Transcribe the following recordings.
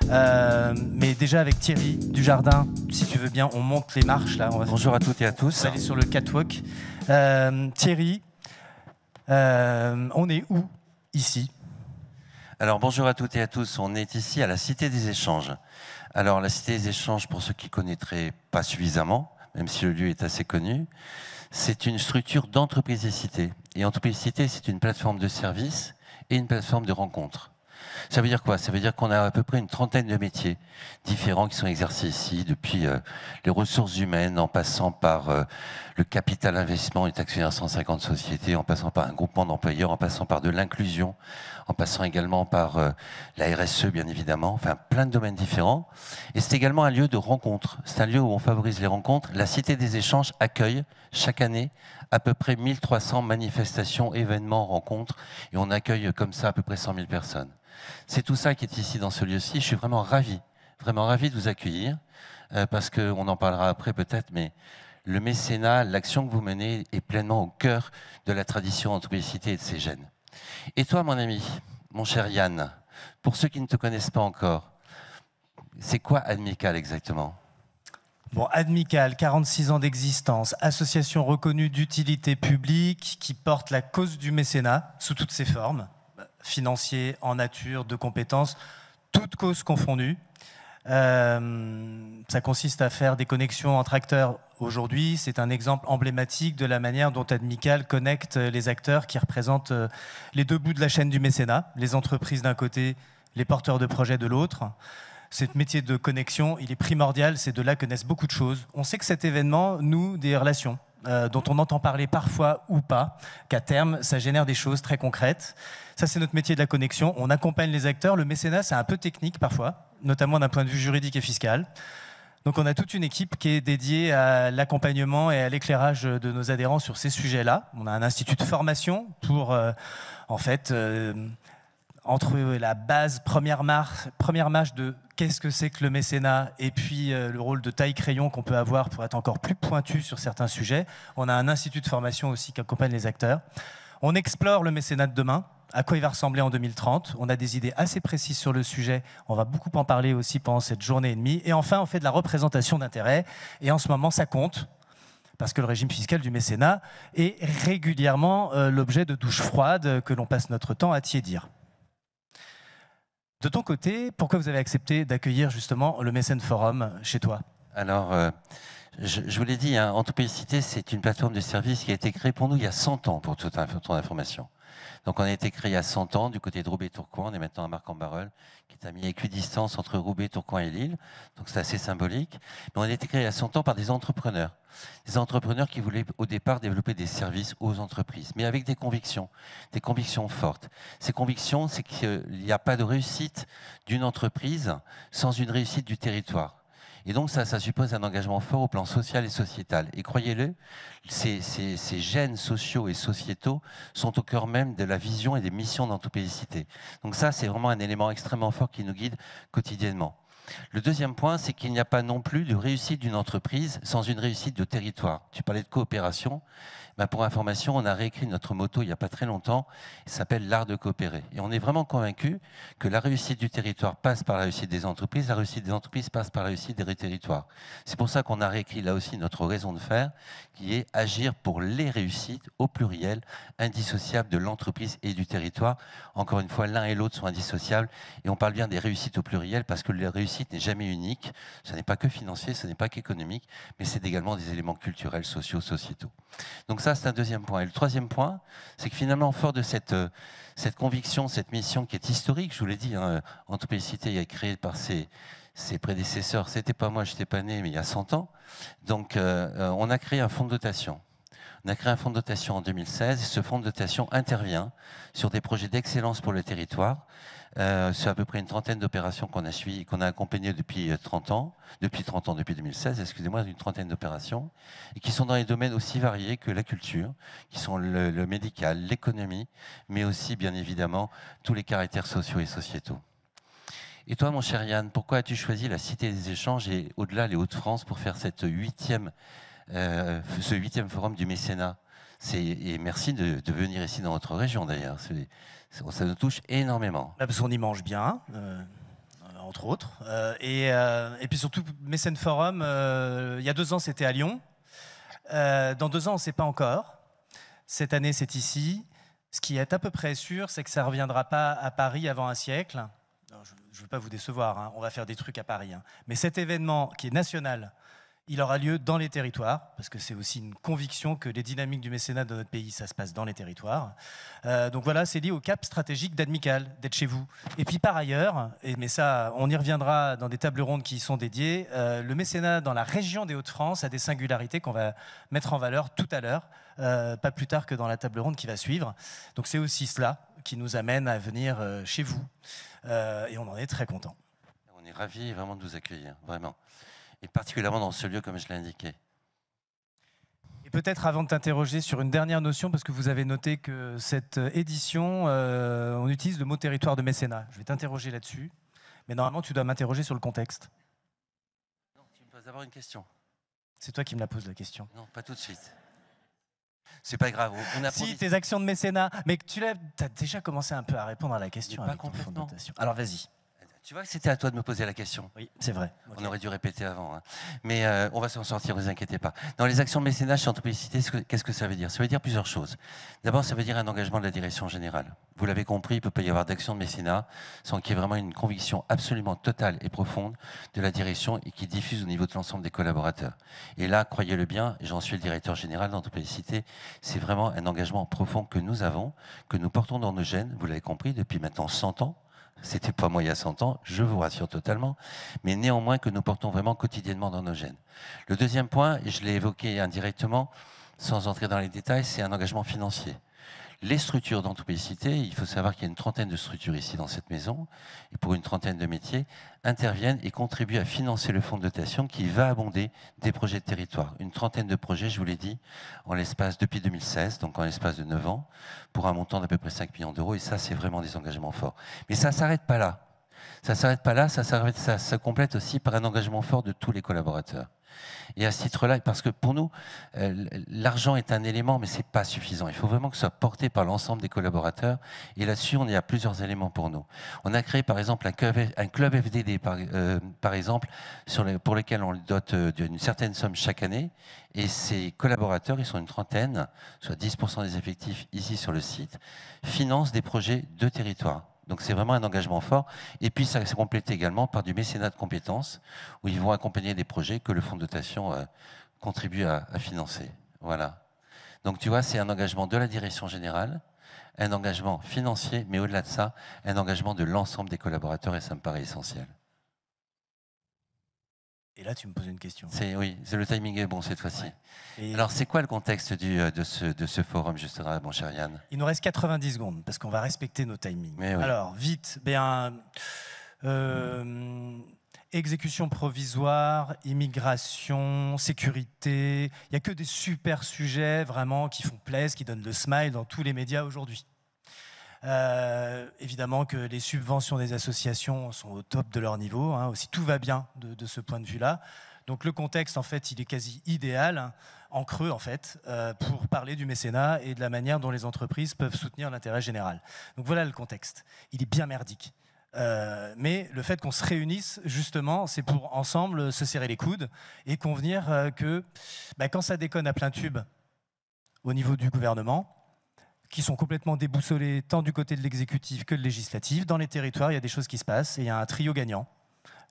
Mais déjà avec Thierry Dujardin, si tu veux bien, on monte les marches là. Bonjour à toutes et à tous. On va aller sur le catwalk. Thierry, on est où ici ? Alors bonjour à toutes et à tous, on est ici à la Cité des Échanges. Alors la Cité des Échanges, pour ceux qui ne connaîtraient pas suffisamment, même si le lieu est assez connu, c'est une structure d'entreprise-cité. Et entreprise-cité, c'est une plateforme de services et une plateforme de rencontres. Ça veut dire quoi? Ça veut dire qu'on a à peu près une trentaine de métiers différents qui sont exercés ici, depuis les ressources humaines, en passant par le capital investissement, les actionnaires 150 sociétés, en passant par un groupement d'employeurs, en passant par de l'inclusion, en passant également par la RSE, bien évidemment, enfin plein de domaines différents. Et c'est également un lieu de rencontre. C'est un lieu où on favorise les rencontres. La Cité des Échanges accueille chaque année à peu près 1300 manifestations, événements, rencontres, et on accueille comme ça à peu près 100 000 personnes. C'est tout ça qui est ici dans ce lieu-ci. Je suis vraiment ravi de vous accueillir, parce qu'on en parlera après peut-être, mais le mécénat, l'action que vous menez est pleinement au cœur de la tradition entreprise-cité et de ses gènes. Et toi, mon ami, mon cher Yann, pour ceux qui ne te connaissent pas encore, c'est quoi Admical exactement ? Bon, Admical, 46 ans d'existence, association reconnue d'utilité publique qui porte la cause du mécénat sous toutes ses formes, financier, en nature, de compétences, toutes causes confondues. Ça consiste à faire des connexions entre acteurs. Aujourd'hui, c'est un exemple emblématique de la manière dont Admical connecte les acteurs qui représentent les deux bouts de la chaîne du mécénat, les entreprises d'un côté, les porteurs de projets de l'autre. Ce métier de connexion, il est primordial, c'est de là que naissent beaucoup de choses. On sait que cet événement noue des relations dont on entend parler parfois ou pas, qu'à terme, ça génère des choses très concrètes. Ça, c'est notre métier de la connexion. On accompagne les acteurs. Le mécénat, c'est un peu technique parfois, notamment d'un point de vue juridique et fiscal. Donc on a toute une équipe qui est dédiée à l'accompagnement et à l'éclairage de nos adhérents sur ces sujets-là. On a un institut de formation pour, entre la base première marche de qu'est-ce que c'est que le mécénat et puis le rôle de taille-crayon qu'on peut avoir pour être encore plus pointu sur certains sujets. On a un institut de formation aussi qui accompagne les acteurs. On explore le mécénat de demain, à quoi il va ressembler en 2030. On a des idées assez précises sur le sujet. On va beaucoup en parler aussi pendant cette journée et demie. Et enfin, on fait de la représentation d'intérêts. Et en ce moment, ça compte, parce que le régime fiscal du mécénat est régulièrement l'objet de douches froides que l'on passe notre temps à tiédir. De ton côté, pourquoi vous avez accepté d'accueillir justement le Mécène Forum chez toi ? Alors, je vous l'ai dit, hein, Entreprise-cité, c'est une plateforme de service qui a été créée pour nous il y a 100 ans, pour toute ton information. Donc on a été créé il y a 100 ans du côté de Roubaix-Tourcoing. On est maintenant à Marc-en-Barœul, qui est à mi-équidistance entre Roubaix, Tourcoing et Lille. Donc c'est assez symbolique. Mais on a été créé il y a 100 ans par des entrepreneurs. Des entrepreneurs qui voulaient au départ développer des services aux entreprises, mais avec des convictions fortes. Ces convictions, c'est qu'il n'y a pas de réussite d'une entreprise sans une réussite du territoire. Et donc ça suppose un engagement fort au plan social et sociétal. Et croyez-le, ces gènes sociaux et sociétaux sont au cœur même de la vision et des missions d'Entreprise-cité. Donc ça, c'est vraiment un élément extrêmement fort qui nous guide quotidiennement. Le deuxième point, c'est qu'il n'y a pas non plus de réussite d'une entreprise sans une réussite de territoire. Tu parlais de coopération. Ben pour information, on a réécrit notre motto il n'y a pas très longtemps. Il s'appelle l'art de coopérer. Et on est vraiment convaincu que la réussite du territoire passe par la réussite des entreprises. La réussite des entreprises passe par la réussite des territoires. C'est pour ça qu'on a réécrit là aussi notre raison de faire, qui est agir pour les réussites au pluriel, indissociables de l'entreprise et du territoire. Encore une fois, l'un et l'autre sont indissociables. Et on parle bien des réussites au pluriel parce que la réussite n'est jamais unique. Ce n'est pas que financier, ce n'est pas qu'économique, mais c'est également des éléments culturels, sociaux, sociétaux. Donc ça, c'est un deuxième point. Et le troisième point, c'est que finalement, fort de cette conviction, cette mission qui est historique, je vous l'ai dit, hein, Entreprise-cité est créée par ses prédécesseurs. C'était pas moi, je n'étais pas né, mais il y a 100 ans. Donc, on a créé un fonds de dotation. On a créé un fonds de dotation en 2016. Et ce fonds de dotation intervient sur des projets d'excellence pour le territoire. C'est à peu près une trentaine d'opérations qu'on a accompagnées depuis 2016, excusez-moi, une trentaine d'opérations, et qui sont dans les domaines aussi variés que la culture, qui sont le médical, l'économie, mais aussi, bien évidemment, tous les caractères sociaux et sociétaux. Et toi, mon cher Yann, pourquoi as-tu choisi la Cité des Échanges et au-delà les Hauts-de-France pour faire ce huitième forum du mécénat? Et merci de venir ici dans notre région d'ailleurs. Ça nous touche énormément. Là, parce qu'on y mange bien. entre autres. Et puis surtout, Mécène Forum, il y a 2 ans, c'était à Lyon. Dans 2 ans, on ne sait pas encore. Cette année, c'est ici. Ce qui est à peu près sûr, c'est que ça ne reviendra pas à Paris avant un siècle. Alors, je ne veux pas vous décevoir, hein, on va faire des trucs à Paris. Hein. Mais cet événement qui est national, il aura lieu dans les territoires, parce que c'est aussi une conviction que les dynamiques du mécénat de notre pays, ça se passe dans les territoires. Donc voilà, c'est lié au cap stratégique d'Admical, d'être chez vous. Et puis par ailleurs, mais ça, on y reviendra dans des tables rondes qui y sont dédiées, le mécénat dans la région des Hauts-de-France a des singularités qu'on va mettre en valeur tout à l'heure, pas plus tard que dans la table ronde qui va suivre. Donc c'est aussi cela qui nous amène à venir chez vous. Et on en est très contents. On est ravis vraiment de vous accueillir, vraiment. Et particulièrement dans ce lieu, comme je l'ai indiqué. Et peut-être avant de t'interroger sur une dernière notion, parce que vous avez noté que cette édition, on utilise le mot territoire de mécénat. Je vais t'interroger là-dessus, mais normalement tu dois m'interroger sur le contexte. Non, tu me poses d'abord une question. C'est toi qui me la poses la question. Non, pas tout de suite. C'est pas grave. Si, tes actions de mécénat, mais tu as déjà commencé un peu à répondre à la question. Pas complètement. Alors vas-y. Tu vois que c'était à toi de me poser la question. Oui, c'est vrai. On aurait dû répéter avant. Hein. Mais on va s'en sortir, ne vous inquiétez pas. Dans les actions de mécénat chez Entreplicité, qu'est-ce que ça veut dire? Ça veut dire plusieurs choses. D'abord, ça veut dire un engagement de la direction générale. Vous l'avez compris, il ne peut pas y avoir d'action de mécénat sans qu'il y ait vraiment une conviction absolument totale et profonde de la direction et qui diffuse au niveau de l'ensemble des collaborateurs. Et là, croyez-le bien, j'en suis le directeur général d'Entreplicité, c'est vraiment un engagement profond que nous avons, que nous portons dans nos gènes, vous l'avez compris, depuis maintenant 100 ans. C'était pas moi il y a 100 ans, je vous rassure totalement, mais néanmoins que nous portons vraiment quotidiennement dans nos gènes. Le deuxième point, et je l'ai évoqué indirectement, sans entrer dans les détails, c'est un engagement financier. Les structures d'Entreplicité, il faut savoir qu'il y a une trentaine de structures ici dans cette maison, et pour une trentaine de métiers, interviennent et contribuent à financer le fonds de dotation qui va abonder des projets de territoire. Une trentaine de projets, je vous l'ai dit, en l'espace depuis 2016, donc en l'espace de 9 ans, pour un montant d'à peu près 5 millions d'euros, et ça, c'est vraiment des engagements forts. Mais ça ne s'arrête pas là. Ça ne s'arrête pas là, ça complète aussi par un engagement fort de tous les collaborateurs. Et à ce titre-là, parce que pour nous, l'argent est un élément, mais ce n'est pas suffisant. Il faut vraiment que ce soit porté par l'ensemble des collaborateurs. Et là-dessus, on y a plusieurs éléments pour nous. On a créé, par exemple, un club FDD, par exemple, pour lequel on le dote d'une certaine somme chaque année. Et ces collaborateurs, ils sont une trentaine, soit 10% des effectifs ici sur le site, financent des projets de territoire. Donc c'est vraiment un engagement fort. Et puis ça s'est complété également par du mécénat de compétences, où ils vont accompagner des projets que le fonds de dotation contribue à financer. Voilà. Donc tu vois, c'est un engagement de la direction générale, un engagement financier, mais au-delà de ça, un engagement de l'ensemble des collaborateurs, et ça me paraît essentiel. Et là, tu me poses une question. Oui, le timing est bon cette fois-ci. Ouais. Alors, c'est quoi le contexte de ce forum, justement, mon cher Yann? Il nous reste 90 secondes, parce qu'on va respecter nos timings. Oui. Alors, vite, exécution provisoire, immigration, sécurité. Il n'y a que des super sujets, vraiment, qui font plaisir, qui donnent le smile dans tous les médias aujourd'hui. Évidemment que les subventions des associations sont au top de leur niveau, hein, aussi tout va bien de ce point de vue-là. Donc le contexte, en fait, il est quasi idéal, hein, en creux, en fait, pour parler du mécénat et de la manière dont les entreprises peuvent soutenir l'intérêt général. Donc voilà le contexte. Il est bien merdique. Mais le fait qu'on se réunisse, justement, c'est pour ensemble se serrer les coudes et convenir que quand ça déconne à plein tube au niveau du gouvernement, qui sont complètement déboussolés tant du côté de l'exécutif que de législatif. Dans les territoires, il y a des choses qui se passent et il y a un trio gagnant.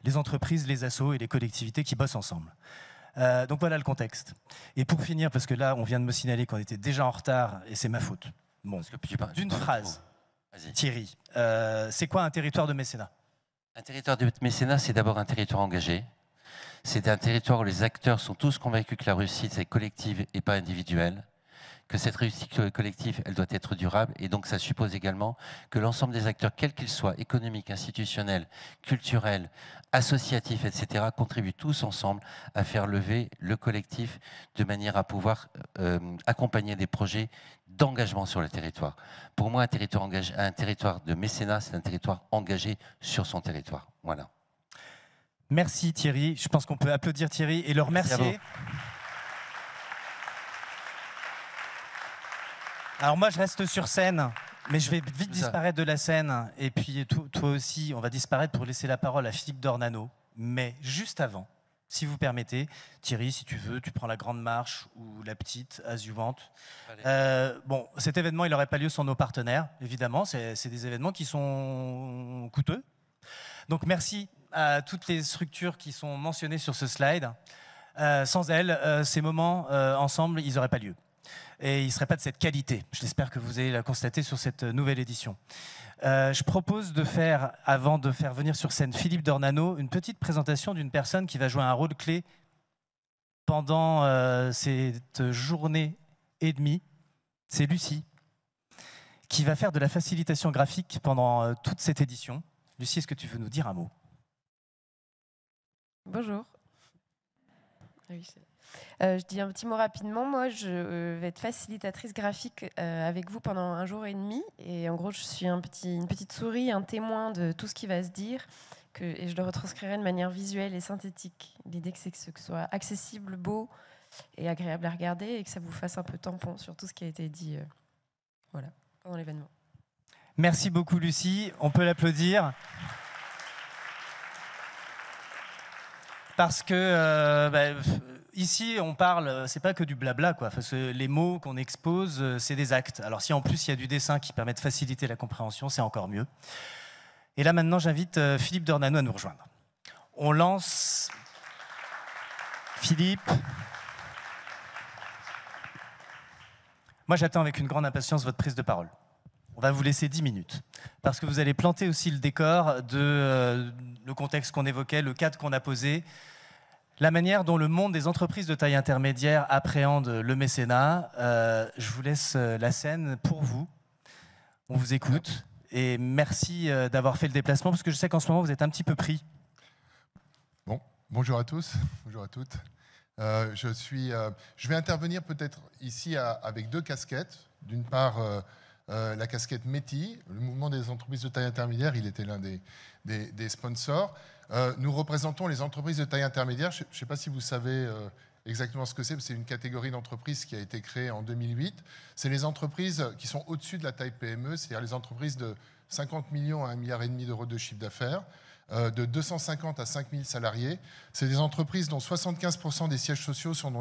Les entreprises, les assos et les collectivités qui bossent ensemble. Donc voilà le contexte. Et pour finir, parce que là, on vient de me signaler qu'on était déjà en retard et c'est ma faute. Bon, d'une phrase, Thierry, c'est quoi un territoire de mécénat? Un territoire de mécénat, c'est d'abord un territoire engagé. C'est un territoire où les acteurs sont tous convaincus que la réussite est collective et pas individuelle. Que cette réussite collective, elle doit être durable, et donc ça suppose également que l'ensemble des acteurs, quels qu'ils soient, économiques, institutionnels, culturels, associatifs, etc., contribuent tous ensemble à faire lever le collectif de manière à pouvoir accompagner des projets d'engagement sur le territoire. Pour moi, un territoire de mécénat, c'est un territoire engagé sur son territoire. Voilà. Merci Thierry. Je pense qu'on peut applaudir Thierry et le remercier. Alors moi, je reste sur scène Mais je vais vite disparaître de la scène, et puis toi aussi, on va disparaître pour laisser la parole à Philippe Dornano. Mais juste avant, si vous permettez, Thierry, si tu veux, tu prends la grande marche ou la petite, as-you-want. Bon, cet événement, il n'aurait pas lieu sans nos partenaires, évidemment. C'est des événements qui sont coûteux. Donc merci à toutes les structures qui sont mentionnées sur ce slide. Sans elles, ces moments ensemble, ils n'auraient pas lieu. Et il ne serait pas de cette qualité. J'espère que vous allez la constater sur cette nouvelle édition. Je propose de faire, avant de faire venir sur scène Philippe Dornano, une petite présentation d'une personne qui va jouer un rôle clé pendant cette journée et demie. C'est Lucie, qui va faire de la facilitation graphique pendant toute cette édition. Lucie, est-ce que tu veux nous dire un mot? Bonjour. Je dis un petit mot rapidement. Moi, je vais être facilitatrice graphique avec vous pendant un jour et demi. Et en gros, je suis une petite souris, un témoin de tout ce qui va se dire. Et je le retranscrirai de manière visuelle et synthétique. L'idée, c'est que ce soit accessible, beau et agréable à regarder et que ça vous fasse un peu tampon sur tout ce qui a été dit voilà, pendant l'événement. Merci beaucoup, Lucie. On peut l'applaudir. Parce que ici, on parle, c'est pas que du blabla, quoi. Parce que les mots qu'on expose, c'est des actes. Alors si en plus il y a du dessin qui permet de faciliter la compréhension, c'est encore mieux. Et là maintenant, j'invite Philippe Dornano à nous rejoindre. On lance Philippe. Moi, j'attends avec une grande impatience votre prise de parole. On va vous laisser 10 minutes, parce que vous allez planter aussi le décor de le contexte qu'on évoquait, le cadre qu'on a posé, la manière dont le monde des entreprises de taille intermédiaire appréhende le mécénat. Je vous laisse la scène pour vous. On vous écoute. Et merci d'avoir fait le déplacement, parce que je sais qu'en ce moment, vous êtes un petit peu pris. Bon, bonjour à tous, bonjour à toutes. Je vais intervenir peut-être ici avec deux casquettes. D'une part, la casquette METI, le mouvement des entreprises de taille intermédiaire, il était l'un des sponsors. Nous représentons les entreprises de taille intermédiaire. Je ne sais pas si vous savez exactement ce que c'est une catégorie d'entreprises qui a été créée en 2008. C'est les entreprises qui sont au-dessus de la taille PME, c'est-à-dire les entreprises de 50 millions à 1,5 milliard d'euros de chiffre d'affaires, de 250 à 5000 salariés. C'est des entreprises dont 75% des sièges sociaux sont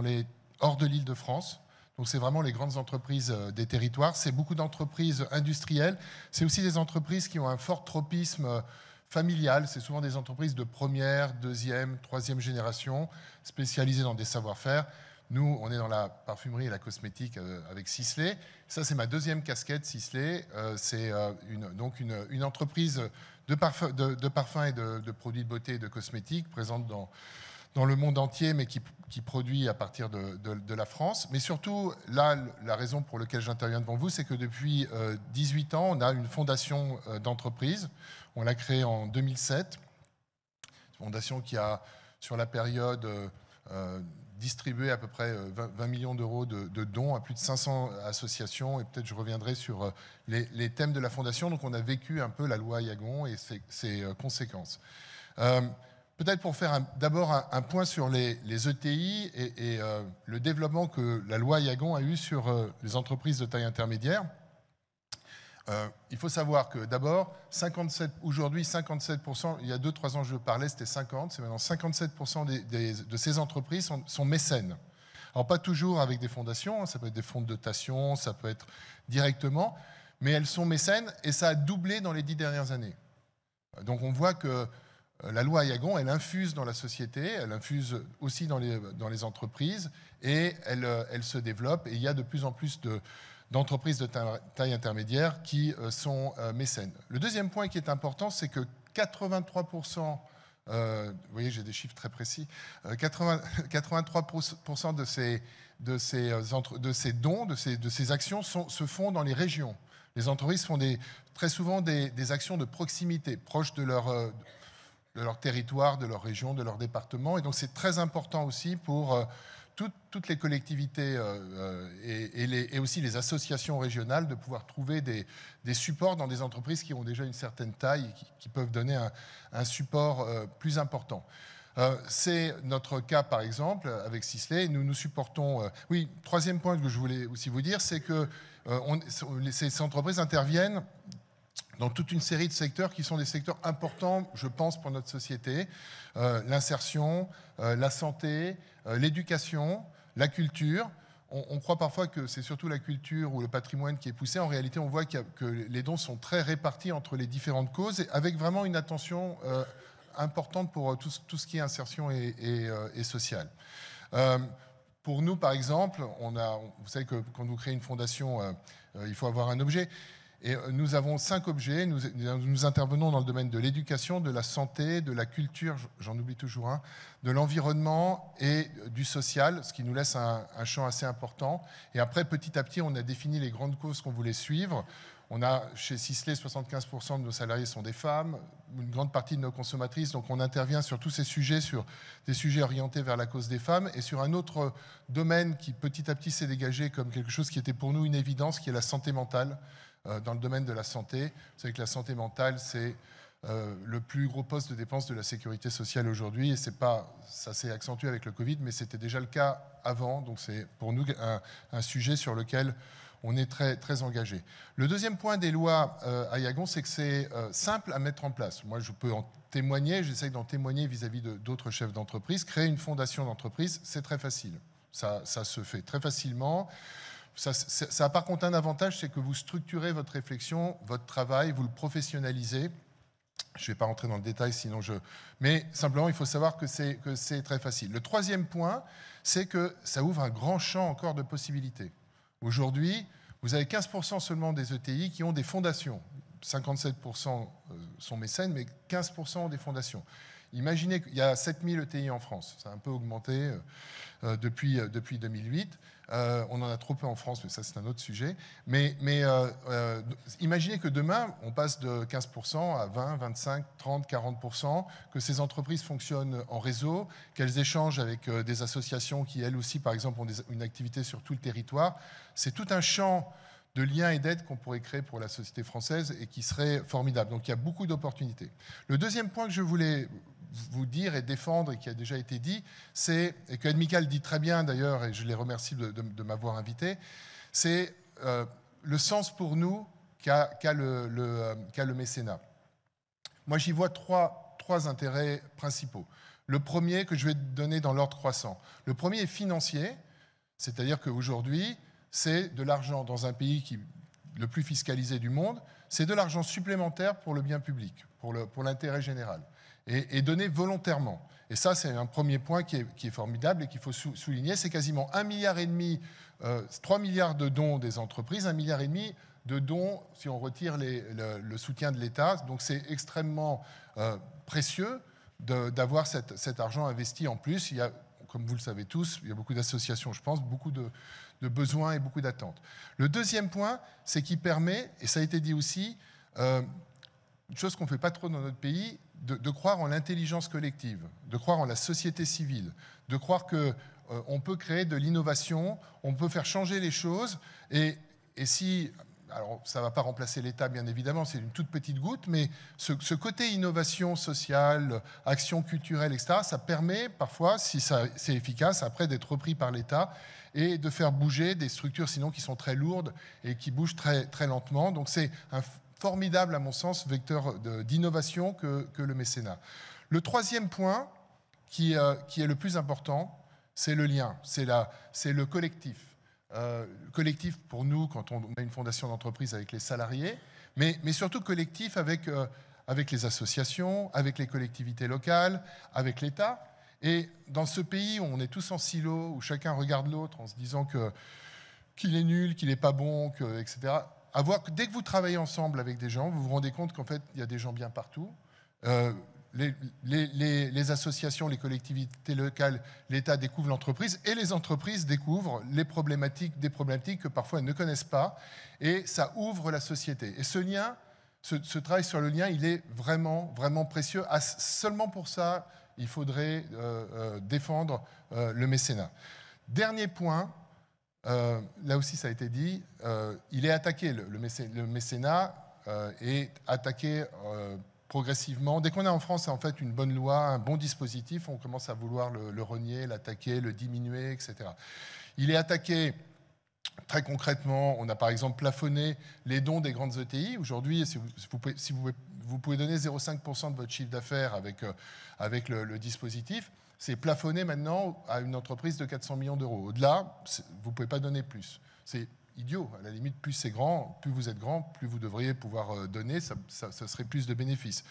hors de l'Île-de-France. Donc c'est vraiment les grandes entreprises des territoires. C'est beaucoup d'entreprises industrielles. C'est aussi des entreprises qui ont un fort tropisme familial. C'est souvent des entreprises de première, deuxième, troisième génération, spécialisées dans des savoir-faire. Nous, on est dans la parfumerie et la cosmétique avec Sisley. Ça, c'est ma deuxième casquette, Sisley. C'est une entreprise de parfums et de produits de beauté et de cosmétiques présente dans le monde entier, mais qui produit à partir de la France. Mais surtout, là, la raison pour laquelle j'interviens devant vous, c'est que depuis 18 ans, on a une fondation d'entreprise. On l'a créée en 2007. Une fondation qui a, sur la période, distribué à peu près 20 millions d'euros de dons à plus de 500 associations. Et peut-être je reviendrai sur les thèmes de la fondation. Donc on a vécu un peu la loi Yagon et ses conséquences. Peut-être pour faire d'abord un point sur les ETI et le développement que la loi Yagon a eu sur les entreprises de taille intermédiaire. Il faut savoir que d'abord, aujourd'hui 57%, il y a 2-3 ans je parlais, c'était 50%, c'est maintenant 57% de ces entreprises sont mécènes. Alors pas toujours avec des fondations, ça peut être des fonds de dotation, ça peut être directement, mais elles sont mécènes et ça a doublé dans les 10 dernières années. Donc on voit que la loi Yagon, elle infuse dans la société, elle infuse aussi dans les entreprises et elle se développe. Et il y a de plus en plus d'entreprises de taille intermédiaire qui sont mécènes. Le deuxième point qui est important, c'est que 83%, vous voyez, j'ai des chiffres très précis, 83% de ces dons, de ces actions se font dans les régions. Les entreprises font très souvent des actions de proximité, proches de leur territoire, de leur région, de leur département. Et donc c'est très important aussi pour toutes les collectivités et aussi les associations régionales de pouvoir trouver des supports dans des entreprises qui ont déjà une certaine taille et qui peuvent donner un support plus important. C'est notre cas, par exemple, avec Sisley. Nous supportons... oui, troisième point que je voulais aussi vous dire, c'est que ces entreprises interviennent dans toute une série de secteurs qui sont des secteurs importants, je pense, pour notre société. L'insertion, la santé, l'éducation, la culture. On croit parfois que c'est surtout la culture ou le patrimoine qui est poussé. En réalité, on voit que les dons sont très répartis entre les différentes causes, et avec vraiment une attention importante pour tout ce qui est insertion et social. Pour nous, par exemple, vous savez que quand vous créez une fondation, il faut avoir un objet. Et nous avons 5 objets. Nous intervenons dans le domaine de l'éducation, de la santé, de la culture, j'en oublie toujours un, de l'environnement et du social, ce qui nous laisse un champ assez important. Et après, petit à petit, on a défini les grandes causes qu'on voulait suivre. On a, chez Sisley, 75% de nos salariés sont des femmes, une grande partie de nos consommatrices. Donc on intervient sur tous ces sujets, sur des sujets orientés vers la cause des femmes, et sur un autre domaine qui petit à petit s'est dégagé comme quelque chose qui était pour nous une évidence, qui est la santé mentale. Dans le domaine de la santé, vous savez que la santé mentale, c'est le plus gros poste de dépense de la sécurité sociale aujourd'hui, et ça s'est accentué avec le Covid, mais c'était déjà le cas avant. Donc c'est pour nous un sujet sur lequel on est très, très engagé. Le deuxième point des lois à Yagon, c'est que c'est simple à mettre en place. Moi, je peux en témoigner, j'essaye d'en témoigner vis-à-vis d'autres chefs d'entreprise. Créer une fondation d'entreprise, c'est très facile. Ça se fait très facilement. Ça a par contre un avantage, c'est que vous structurez votre réflexion, votre travail, vous le professionnalisez. Je ne vais pas rentrer dans le détail, sinon Mais simplement, il faut savoir que c'est très facile. Le troisième point, c'est que ça ouvre un grand champ encore de possibilités. Aujourd'hui, vous avez 15% seulement des ETI qui ont des fondations. 57% sont mécènes, mais 15% ont des fondations. Imaginez qu'il y a 7000 ETI en France. Ça a un peu augmenté depuis 2008. On en a trop peu en France, mais ça c'est un autre sujet. Mais imaginez que demain, on passe de 15% à 20, 25, 30, 40%, que ces entreprises fonctionnent en réseau, qu'elles échangent avec des associations qui, elles aussi, par exemple, ont une activité sur tout le territoire. C'est tout un champ de liens et d'aides qu'on pourrait créer pour la société française et qui serait formidable. Donc il y a beaucoup d'opportunités. Le deuxième point que je voulais vous dire et défendre, et qui a déjà été dit, et que Amical dit très bien d'ailleurs, et je les remercie de m'avoir invité, c'est le sens pour nous qu'a le mécénat. Moi, j'y vois trois intérêts principaux. Le premier, que je vais donner dans l'ordre croissant. Le premier est financier, c'est-à-dire qu'aujourd'hui, c'est de l'argent dans un pays le plus fiscalisé du monde, c'est de l'argent supplémentaire pour le bien public, pour l'intérêt général, et donné volontairement. Et ça, c'est un premier point qui est formidable et qu'il faut souligner. C'est quasiment 1,5 milliard, 3 milliards de dons des entreprises, 1,5 milliard de dons si on retire le soutien de l'État. Donc c'est extrêmement précieux d'avoir cet argent investi en plus. Il y a, comme vous le savez tous, il y a beaucoup d'associations, je pense, beaucoup de besoins et beaucoup d'attentes. Le deuxième point, c'est qu'il permet, et ça a été dit aussi, une chose qu'on ne fait pas trop dans notre pays, de croire en l'intelligence collective, de croire en la société civile, de croire qu'on peut créer de l'innovation, on peut faire changer les choses, et si... Alors, ça ne va pas remplacer l'État, bien évidemment, c'est une toute petite goutte, mais ce côté innovation sociale, action culturelle, etc., ça permet parfois, si c'est efficace, après d'être repris par l'État et de faire bouger des structures, sinon qui sont très lourdes et qui bougent très, très lentement. Donc c'est un formidable, à mon sens, vecteur d'innovation que le mécénat. Le troisième point, qui est le plus important, c'est le lien, c'est le collectif. Collectif pour nous quand on a une fondation d'entreprise avec les salariés, mais surtout collectif avec les associations, avec les collectivités locales, avec l'État. Et dans ce pays où on est tous en silo, où chacun regarde l'autre en se disant qu'il est nul, qu'il n'est pas bon, etc., dès que vous travaillez ensemble avec des gens, vous vous rendez compte qu'en fait, il y a des gens bien partout. Les associations, les collectivités locales, l'État découvre l'entreprise, et les entreprises découvrent des problématiques que parfois elles ne connaissent pas, et ça ouvre la société. Et ce lien, ce travail sur le lien, il est vraiment, vraiment précieux. Seulement pour ça, il faudrait défendre le mécénat. Dernier point, là aussi ça a été dit, il est attaqué, le mécénat est attaqué progressivement. Dès qu'on a en France en fait une bonne loi, un bon dispositif, on commence à vouloir le renier, l'attaquer, le diminuer, etc. Il est attaqué Très concrètement, on a par exemple plafonné les dons des grandes ETI. Aujourd'hui, si vous pouvez donner 0,5% de votre chiffre d'affaires avec le dispositif, c'est plafonné maintenant à une entreprise de 400 millions d'euros. Au-delà, vous ne pouvez pas donner plus. C'est idiot. À la limite, plus c'est grand, plus vous êtes grand, plus vous devriez pouvoir donner, ça serait plus de bénéfices.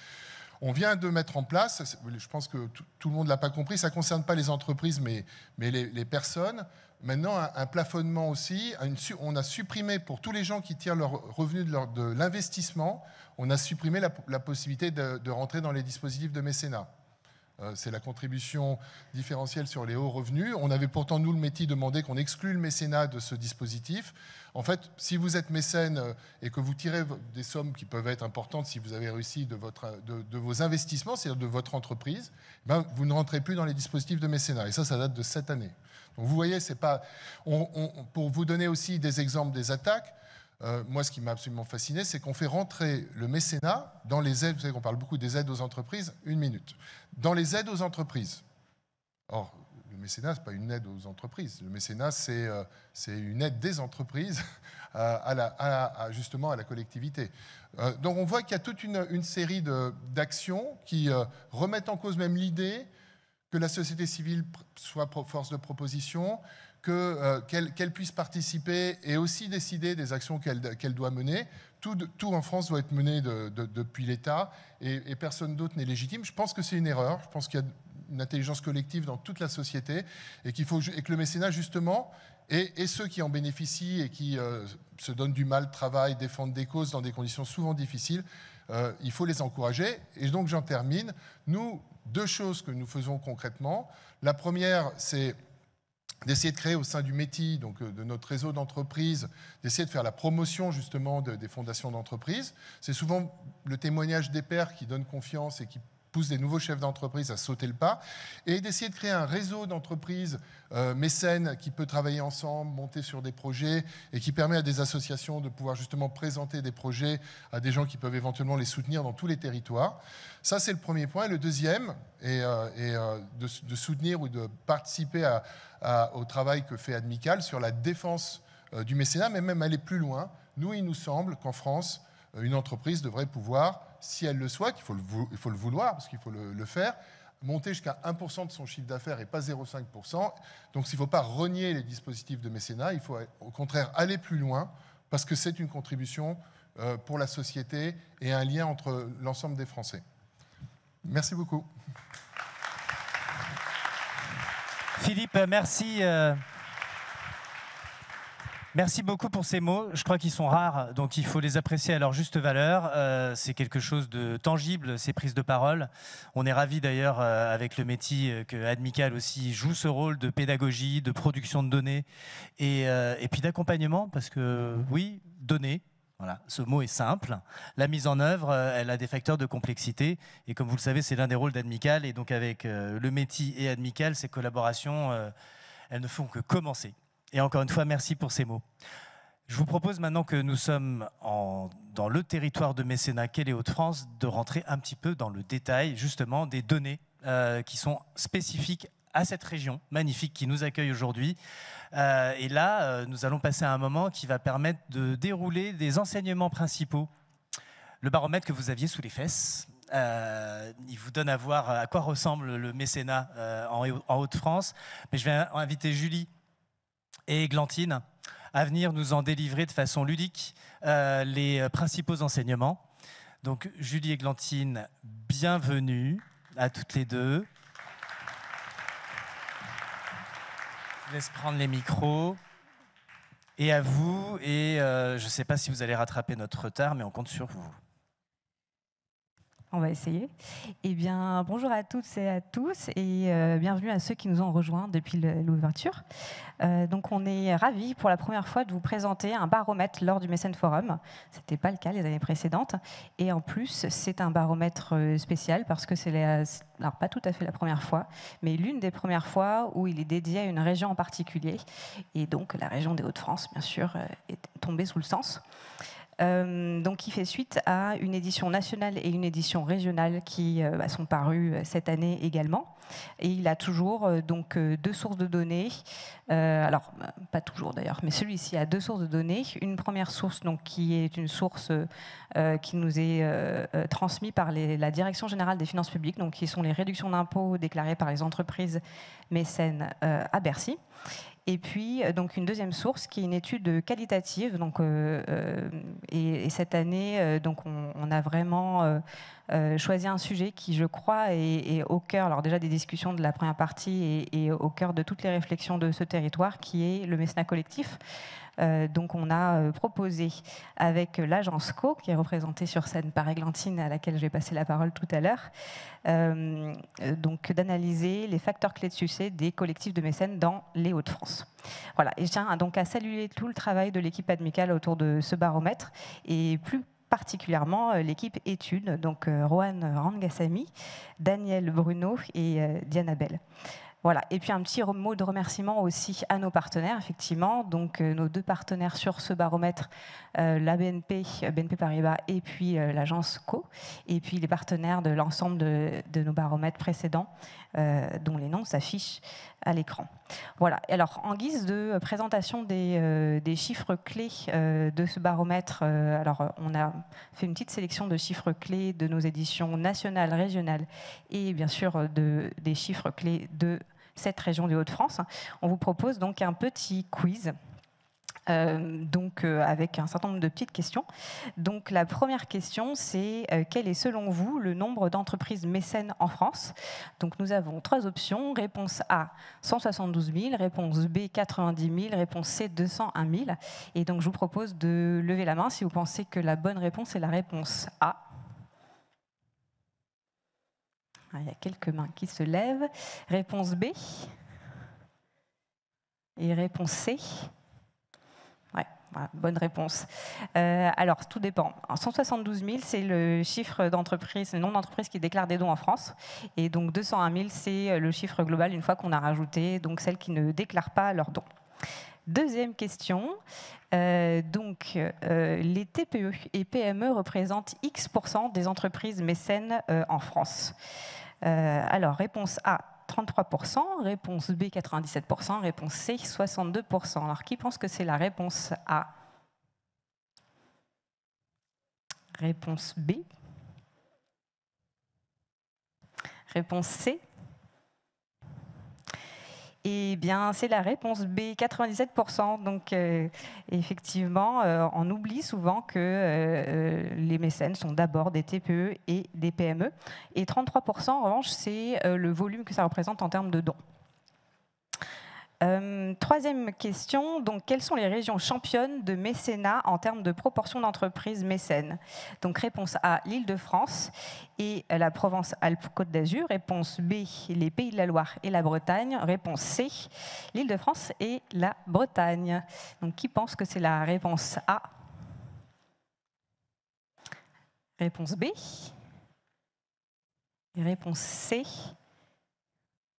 On vient de mettre en place, je pense que tout le monde ne l'a pas compris, ça ne concerne pas les entreprises, mais les personnes. Maintenant, un plafonnement aussi. On a supprimé, pour tous les gens qui tirent leur revenu de l'investissement, on a supprimé la possibilité de rentrer dans les dispositifs de mécénat. C'est la contribution différentielle sur les hauts revenus. On avait pourtant, nous, le métier, demandé qu'on exclue le mécénat de ce dispositif. En fait, si vous êtes mécène et que vous tirez des sommes qui peuvent être importantes si vous avez réussi de vos investissements, c'est-à-dire de votre entreprise, ben, vous ne rentrez plus dans les dispositifs de mécénat. Et ça date de cette année. Donc vous voyez, c'est pas... pour vous donner aussi des exemples des attaques, moi, ce qui m'a absolument fasciné, c'est qu'on fait rentrer le mécénat dans les aides. Vous savez qu'on parle beaucoup des aides aux entreprises. Une minute. Dans les aides aux entreprises. Or, le mécénat, ce n'est pas une aide aux entreprises. Le mécénat, c'est une aide des entreprises justement à la collectivité. Donc, on voit qu'il y a toute une série d'actions qui remettent en cause même l'idée que la société civile soit force de proposition, qu'elle puisse participer et aussi décider des actions qu'elle doit mener. Tout en France doit être mené depuis l'État et personne d'autre n'est légitime. Je pense que c'est une erreur. Je pense qu'il y a une intelligence collective dans toute la société et que le mécénat, justement, et ceux qui en bénéficient et qui se donnent du mal, travaillent, défendent des causes dans des conditions souvent difficiles, il faut les encourager. Et donc, j'en termine. Nous, 2 choses que nous faisons concrètement. La première, c'est d'essayer de créer au sein du METI, donc de notre réseau d'entreprises, d'essayer de faire la promotion justement des fondations d'entreprises. C'est souvent le témoignage des pairs qui donne confiance et qui pousse des nouveaux chefs d'entreprise à sauter le pas, et d'essayer de créer un réseau d'entreprises mécènes qui peut travailler ensemble, monter sur des projets, et qui permet à des associations de pouvoir justement présenter des projets à des gens qui peuvent éventuellement les soutenir dans tous les territoires. Ça, c'est le premier point. Et le deuxième est de soutenir ou de participer au travail que fait Admical sur la défense du mécénat, mais même aller plus loin. Nous, il nous semble qu'en France, une entreprise devrait pouvoir, si elle le souhaite, il faut le vouloir, parce qu'il faut le faire, monter jusqu'à 1% de son chiffre d'affaires et pas 0,5%. Donc, il ne faut pas renier les dispositifs de mécénat, il faut au contraire aller plus loin, parce que c'est une contribution pour la société et un lien entre l'ensemble des Français. Merci beaucoup. Philippe, merci. Merci beaucoup pour ces mots. Je crois qu'ils sont rares, donc il faut les apprécier à leur juste valeur. C'est quelque chose de tangible, ces prises de parole. On est ravis d'ailleurs, avec le métier, que Admical aussi joue ce rôle de pédagogie, de production de données et puis d'accompagnement, parce que oui, donner. Voilà, ce mot est simple. La mise en œuvre, elle a des facteurs de complexité. Et comme vous le savez, c'est l'un des rôles d'Admical. Et donc avec le métier et Admical, ces collaborations, elles ne font que commencer. Et encore une fois, merci pour ces mots. Je vous propose maintenant que nous sommes dans le territoire de mécénat qu'est les Hauts-de-France, de rentrer un petit peu dans le détail justement des données qui sont spécifiques à cette région magnifique qui nous accueille aujourd'hui. Et là, nous allons passer à un moment qui va permettre de dérouler des enseignements principaux. Le baromètre que vous aviez sous les fesses, il vous donne à voir à quoi ressemble le mécénat en Hauts-de-France. Mais je vais inviter Julie et Églantine à venir nous en délivrer de façon ludique les principaux enseignements. Donc Julie et Églantine, bienvenue à toutes les deux. Je laisse prendre les micros. Et à vous, et je ne sais pas si vous allez rattraper notre retard, mais on compte sur vous. On va essayer. Eh bien, bonjour à toutes et à tous et bienvenue à ceux qui nous ont rejoints depuis l'ouverture. Donc, on est ravis pour la première fois de vous présenter un baromètre lors du Mécène Forum. Ce n'était pas le cas les années précédentes. Et en plus, c'est un baromètre spécial parce que c'est, alors pas tout à fait la première fois, mais l'une des premières fois où il est dédié à une région en particulier. Et donc, la région des Hauts-de-France, bien sûr, est tombée sous le sens. donc qui fait suite à une édition nationale et une édition régionale qui sont parues cette année également. Et il a toujours donc 2 sources de données. Alors, pas toujours d'ailleurs, mais celui-ci a 2 sources de données. Une première source donc, qui est une source qui nous est transmise par la Direction générale des finances publiques, donc qui sont les réductions d'impôts déclarées par les entreprises mécènes à Bercy. Et puis, donc, une deuxième source qui est une étude qualitative. Donc, et cette année, donc, on a vraiment choisi un sujet qui, je crois, est au cœur, alors déjà des discussions de la première partie et au cœur de toutes les réflexions de ce territoire, qui est le mécénat collectif. Donc on a proposé avec l'agence Co, qui est représentée sur scène par Églantine, à laquelle je vais passer la parole tout à l'heure, donc d'analyser les facteurs clés de succès des collectifs de mécènes dans les Hauts-de-France. Voilà, et je tiens donc à saluer tout le travail de l'équipe Admical autour de ce baromètre, et plus particulièrement l'équipe études, donc Rohan Rangassamy, Daniel Bruno et Diana Bell. Voilà. Et puis un petit mot de remerciement aussi à nos partenaires, effectivement. Donc nos 2 partenaires sur ce baromètre, la BNP Paribas et puis l'agence Co. Et puis les partenaires de l'ensemble de nos baromètres précédents, dont les noms s'affichent à l'écran. Voilà. Alors en guise de présentation des chiffres clés de ce baromètre, alors on a fait une petite sélection de chiffres clés de nos éditions nationales, régionales et bien sûr des chiffres clés de cette région des Hauts-de-France. On vous propose donc un petit quiz, avec un certain nombre de petites questions. Donc la première question, c'est quel est selon vous le nombre d'entreprises mécènes en France? Donc nous avons 3 options. Réponse A, 172 000. Réponse B, 90 000. Réponse C, 201 000. Et donc je vous propose de lever la main si vous pensez que la bonne réponse est la réponse A. Il y a quelques mains qui se lèvent. Réponse B. Et réponse C. Ouais, voilà, bonne réponse. Alors, tout dépend. 172 000, c'est le chiffre d'entreprise, le nombre d'entreprises qui déclarent des dons en France. Et donc, 201 000, c'est le chiffre global une fois qu'on a rajouté donc celles qui ne déclarent pas leurs dons. Deuxième question. Les TPE et PME représentent X% des entreprises mécènes en France. Alors, réponse A, 33%, réponse B, 97%, réponse C, 62%. Alors, qui pense que c'est la réponse A? Réponse B. Réponse C. Eh bien, c'est la réponse B, 97%. Donc, effectivement, on oublie souvent que les mécènes sont d'abord des TPE et des PME. Et 33%, en revanche, c'est le volume que ça représente en termes de dons. Troisième question, donc quelles sont les régions championnes de mécénat en termes de proportion d'entreprises mécènes? Donc réponse A, l'Île-de-France et la Provence-Alpes-Côte d'Azur. Réponse B, les Pays de la Loire et la Bretagne. Réponse C, l'Île-de-France et la Bretagne. Donc qui pense que c'est la réponse A? Réponse B. Et réponse C.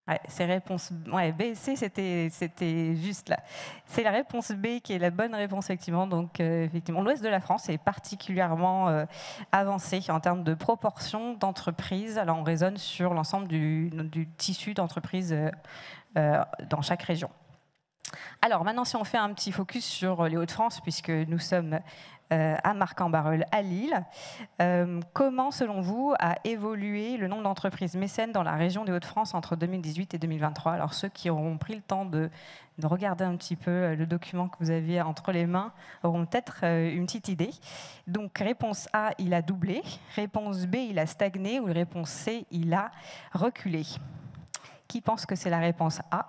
Ouais, c'est réponse B et C, c'était juste là. C'est la réponse B qui est la bonne réponse, effectivement. Donc, effectivement, l'ouest de la France est particulièrement avancé en termes de proportion d'entreprises. Alors, on raisonne sur l'ensemble du tissu d'entreprises dans chaque région. Alors, maintenant, si on fait un petit focus sur les Hauts-de-France, puisque nous sommes à Marcq-en-Barœul, à Lille. Comment, selon vous, a évolué le nombre d'entreprises mécènes dans la région des Hauts-de-France entre 2018 et 2023? Alors, ceux qui auront pris le temps de regarder un petit peu le document que vous aviez entre les mains auront peut-être une petite idée. Donc, réponse A, il a doublé. Réponse B, il a stagné. Ou réponse C, il a reculé. Qui pense que c'est la réponse A?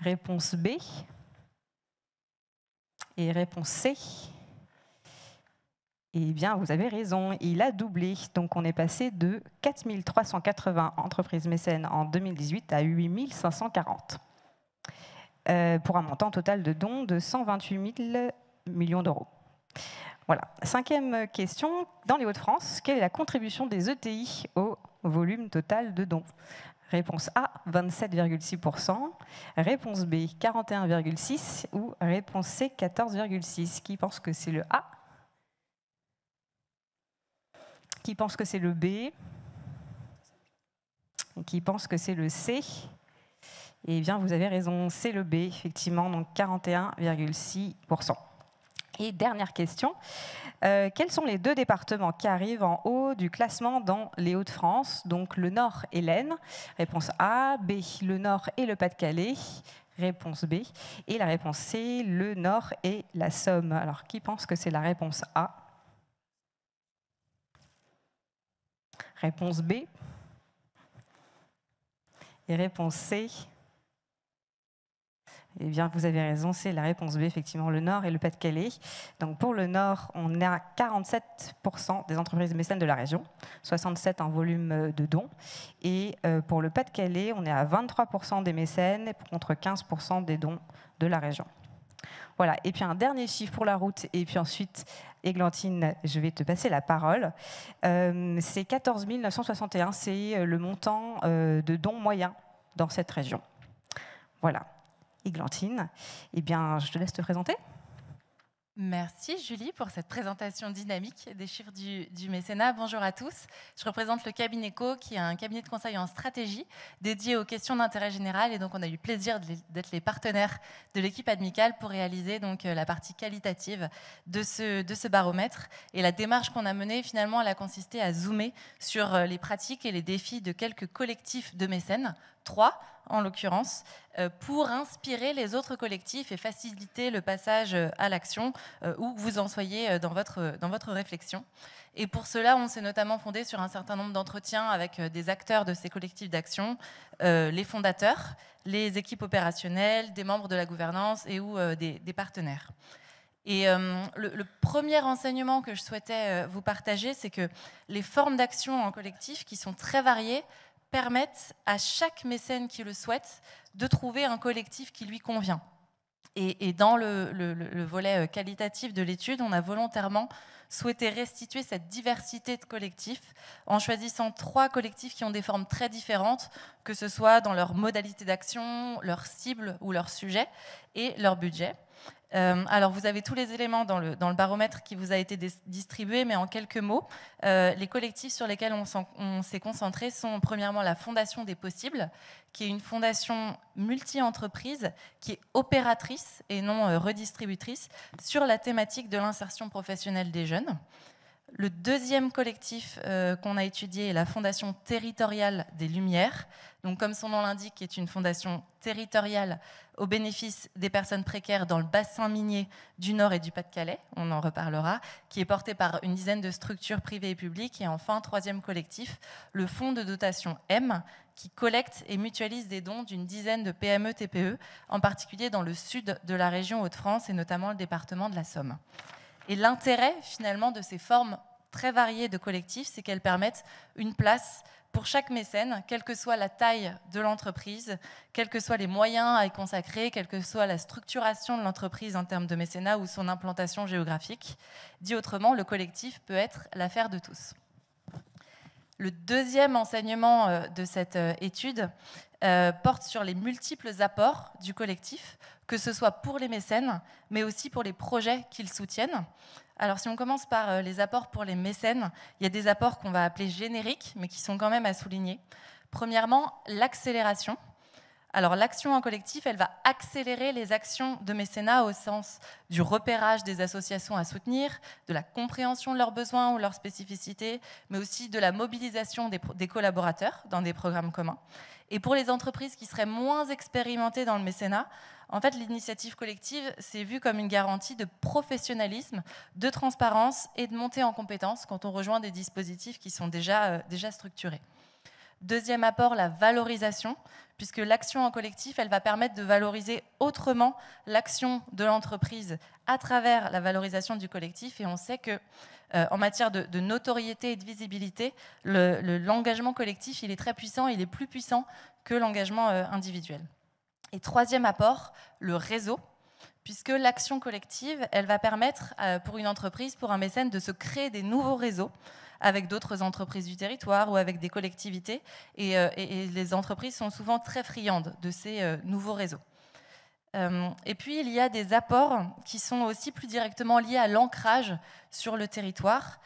Réponse B. Et réponse C. Eh bien, vous avez raison, il a doublé. Donc, on est passé de 4 380 entreprises mécènes en 2018 à 8 540, pour un montant total de dons de 128 000 millions d'euros. Voilà. 5e question, dans les Hauts-de-France, quelle est la contribution des ETI au volume total de dons? Réponse A, 27,6%. Réponse B, 41,6%. Ou réponse C, 14,6%. Qui pense que c'est le A? Qui pense que c'est le B? Et qui pense que c'est le C? Eh bien, vous avez raison, c'est le B, effectivement, donc 41,6%. Et dernière question, quels sont les 2 départements qui arrivent en haut du classement dans les Hauts-de-France? Donc le Nord et l'Aisne. Réponse A. B, le Nord et le Pas-de-Calais. Réponse B. Et la réponse C, le Nord et la Somme. Alors, qui pense que c'est la réponse A? Réponse B. Et réponse C? Eh bien, vous avez raison, c'est la réponse B, effectivement, le Nord et le Pas-de-Calais. Donc, pour le Nord, on est à 47% des entreprises mécènes de la région, 67% en volume de dons. Et pour le Pas-de-Calais, on est à 23% des mécènes contre 15% des dons de la région. Voilà, et puis un dernier chiffre pour la route, et puis ensuite, Églantine, je vais te passer la parole. C'est 14 961, c'est le montant de dons moyens dans cette région. Voilà. Églantine, eh bien, je te laisse te présenter. Merci Julie pour cette présentation dynamique des chiffres du mécénat. Bonjour à tous. Je représente le cabinet Co, qui est un cabinet de conseil en stratégie dédié aux questions d'intérêt général. Et donc, on a eu le plaisir d'être les partenaires de l'équipe Admical pour réaliser donc la partie qualitative de ce baromètre. Et la démarche qu'on a menée, finalement, elle a consisté à zoomer sur les pratiques et les défis de quelques collectifs de mécènes, 3 en l'occurrence, pour inspirer les autres collectifs et faciliter le passage à l'action, où que vous en soyez dans votre réflexion. Et pour cela, on s'est notamment fondé sur un certain nombre d'entretiens avec des acteurs de ces collectifs d'action, les fondateurs, les équipes opérationnelles, des membres de la gouvernance et ou des partenaires. Et le premier enseignement que je souhaitais vous partager, c'est que les formes d'action en collectif, qui sont très variées, permettent à chaque mécène qui le souhaite de trouver un collectif qui lui convient. Et dans le volet qualitatif de l'étude, on a volontairement souhaité restituer cette diversité de collectifs en choisissant 3 collectifs qui ont des formes très différentes, que ce soit dans leur modalité d'action, leur cible ou leur sujet et leur budget. Alors, vous avez tous les éléments dans le baromètre qui vous a été distribué, mais en quelques mots, les collectifs sur lesquels on s'est concentré sont premièrement la Fondation des Possibles, qui est une fondation multi-entreprise, qui est opératrice et non redistributrice, sur la thématique de l'insertion professionnelle des jeunes. Le deuxième collectif qu'on a étudié est la Fondation territoriale des Lumières, donc comme son nom l'indique, qui est une fondation territoriale au bénéfice des personnes précaires dans le bassin minier du Nord et du Pas-de-Calais, on en reparlera, qui est portée par une dizaine de structures privées et publiques. Et enfin, troisième collectif, le Fonds de dotation M, qui collecte et mutualise des dons d'une dizaine de PME-TPE, en particulier dans le sud de la région Hauts-de-France et notamment le département de la Somme. Et l'intérêt, finalement, de ces formes très variées de collectifs, c'est qu'elles permettent une place pour chaque mécène, quelle que soit la taille de l'entreprise, quels que soient les moyens à y consacrer, quelle que soit la structuration de l'entreprise en termes de mécénat ou son implantation géographique. Dit autrement, le collectif peut être l'affaire de tous. Le deuxième enseignement de cette étude porte sur les multiples apports du collectif, que ce soit pour les mécènes, mais aussi pour les projets qu'ils soutiennent. Alors, si on commence par les apports pour les mécènes, il y a des apports qu'on va appeler génériques, mais qui sont quand même à souligner. Premièrement, l'accélération. Alors, l'action en collectif, elle va accélérer les actions de mécénat au sens du repérage des associations à soutenir, de la compréhension de leurs besoins ou leurs spécificités, mais aussi de la mobilisation des collaborateurs dans des programmes communs. Et pour les entreprises qui seraient moins expérimentées dans le mécénat, en fait, l'initiative collective, c'est vu comme une garantie de professionnalisme, de transparence et de montée en compétences quand on rejoint des dispositifs qui sont déjà structurés. Deuxième apport, la valorisation, puisque l'action en collectif, elle va permettre de valoriser autrement l'action de l'entreprise à travers la valorisation du collectif. Et on sait que en matière de notoriété et de visibilité, l'engagement collectif, il est très puissant, il est plus puissant que l'engagement individuel. Et troisième apport, le réseau, puisque l'action collective, elle va permettre pour une entreprise, pour un mécène, de se créer des nouveaux réseaux avec d'autres entreprises du territoire ou avec des collectivités. Et les entreprises sont souvent très friandes de ces nouveaux réseaux. Et puis, il y a des apports qui sont aussi plus directement liés à l'ancrage sur le territoire.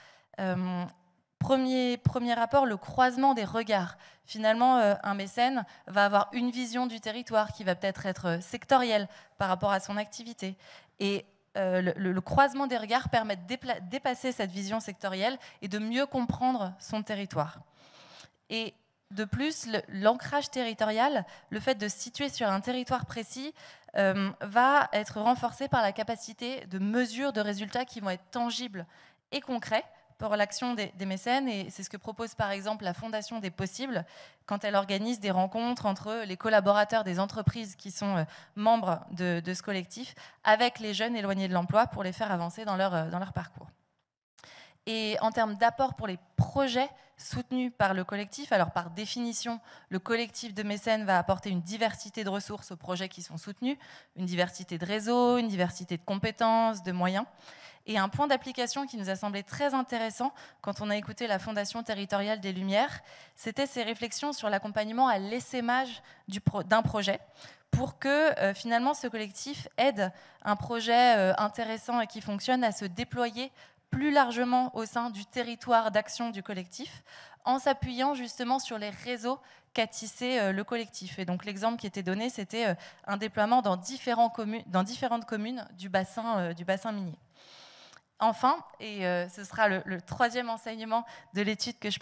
Premier rapport, le croisement des regards. Finalement, un mécène va avoir une vision du territoire qui va peut-être être sectorielle par rapport à son activité. Et le croisement des regards permet de dépasser cette vision sectorielle et de mieux comprendre son territoire. Et de plus, l'ancrage territorial, le fait de se situer sur un territoire précis, va être renforcé par la capacité de mesure de résultats qui vont être tangibles et concrets pour l'action des mécènes. Et c'est ce que propose par exemple la Fondation des Possibles quand elle organise des rencontres entre les collaborateurs des entreprises qui sont membres de ce collectif avec les jeunes éloignés de l'emploi pour les faire avancer dans leur parcours. Et en termes d'apport pour les projets soutenus par le collectif, alors par définition, le collectif de mécènes va apporter une diversité de ressources aux projets qui sont soutenus, une diversité de réseaux, une diversité de compétences, de moyens. Et un point d'application qui nous a semblé très intéressant quand on a écouté la Fondation territoriale des Lumières, c'était ces réflexions sur l'accompagnement à l'essaimage d'un projet pour que finalement ce collectif aide un projet intéressant et qui fonctionne à se déployer plus largement au sein du territoire d'action du collectif, en s'appuyant justement sur les réseaux qu'a tissé le collectif. Et donc l'exemple qui était donné, c'était un déploiement dans différentes communes du bassin minier. Enfin, et ce sera le troisième enseignement de l'étude que je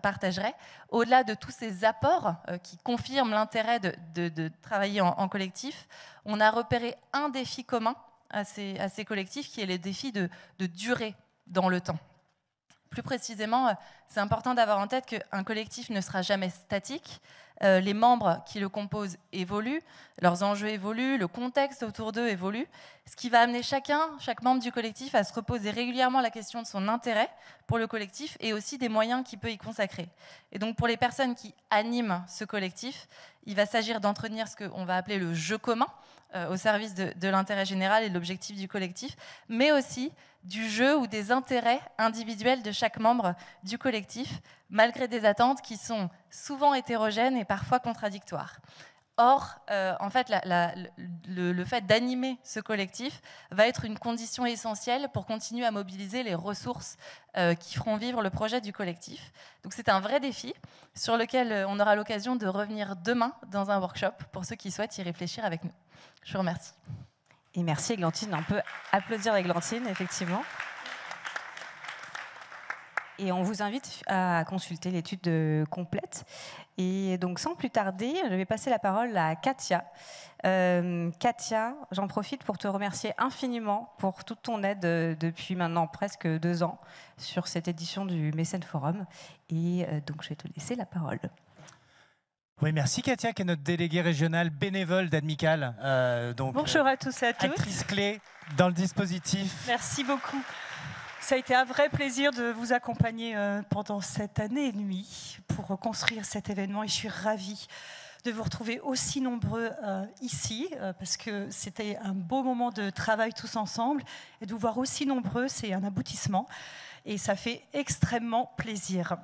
partagerai, au-delà de tous ces apports qui confirment l'intérêt de travailler en collectif, on a repéré un défi commun à ces collectifs qui est le défi de durer dans le temps. Plus précisément, c'est important d'avoir en tête qu'un collectif ne sera jamais statique. Les membres qui le composent évoluent, leurs enjeux évoluent, le contexte autour d'eux évolue, ce qui va amener chaque membre du collectif à se reposer régulièrement la question de son intérêt pour le collectif et aussi des moyens qu'il peut y consacrer. Et donc pour les personnes qui animent ce collectif, il va s'agir d'entretenir ce qu'on va appeler le jeu commun au service de l'intérêt général et de l'objectif du collectif, mais aussi du jeu ou des intérêts individuels de chaque membre du collectif, malgré des attentes qui sont souvent hétérogènes et parfois contradictoires. Or, en fait, le fait d'animer ce collectif va être une condition essentielle pour continuer à mobiliser les ressources qui feront vivre le projet du collectif. Donc c'est un vrai défi sur lequel on aura l'occasion de revenir demain dans un workshop pour ceux qui souhaitent y réfléchir avec nous. Je vous remercie. Et merci Églantine, on peut applaudir Églantine, effectivement. Et on vous invite à consulter l'étude complète. Et donc, sans plus tarder, je vais passer la parole à Katia. Katia, j'en profite pour te remercier infiniment pour toute ton aide depuis maintenant presque 2 ans sur cette édition du Mécène Forum. Et donc, je vais te laisser la parole. Oui, merci Katia, qui est notre déléguée régionale bénévole d'Admical. Bonjour à tous et à toutes. Actrice clé dans le dispositif. Merci beaucoup. Ça a été un vrai plaisir de vous accompagner pendant cette année et demie pour construire cet événement et je suis ravie de vous retrouver aussi nombreux ici parce que c'était un beau moment de travail tous ensemble et de vous voir aussi nombreux, c'est un aboutissement et ça fait extrêmement plaisir.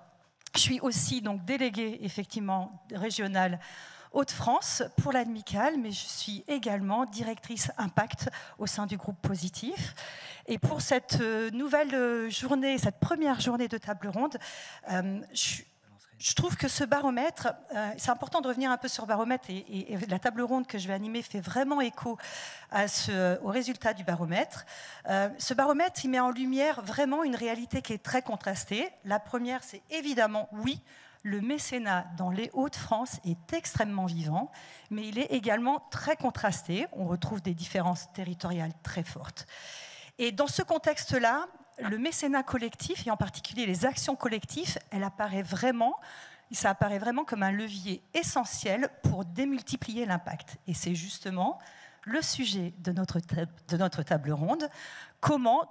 Je suis aussi donc déléguée effectivement régionale Hauts-de-France pour l'Admical, mais je suis également directrice Impact au sein du groupe Positif. Et pour cette nouvelle journée, cette première journée de table ronde, je trouve que ce baromètre, c'est important de revenir un peu sur le baromètre et la table ronde que je vais animer fait vraiment écho au résultat du baromètre. Ce baromètre, il met en lumière vraiment une réalité qui est très contrastée. La première, c'est évidemment, oui, le mécénat dans les Hauts-de-France est extrêmement vivant, mais il est également très contrasté. On retrouve des différences territoriales très fortes. Et dans ce contexte-là, le mécénat collectif, et en particulier les actions collectives, ça apparaît vraiment comme un levier essentiel pour démultiplier l'impact. Et c'est justement le sujet de notre table ronde, comment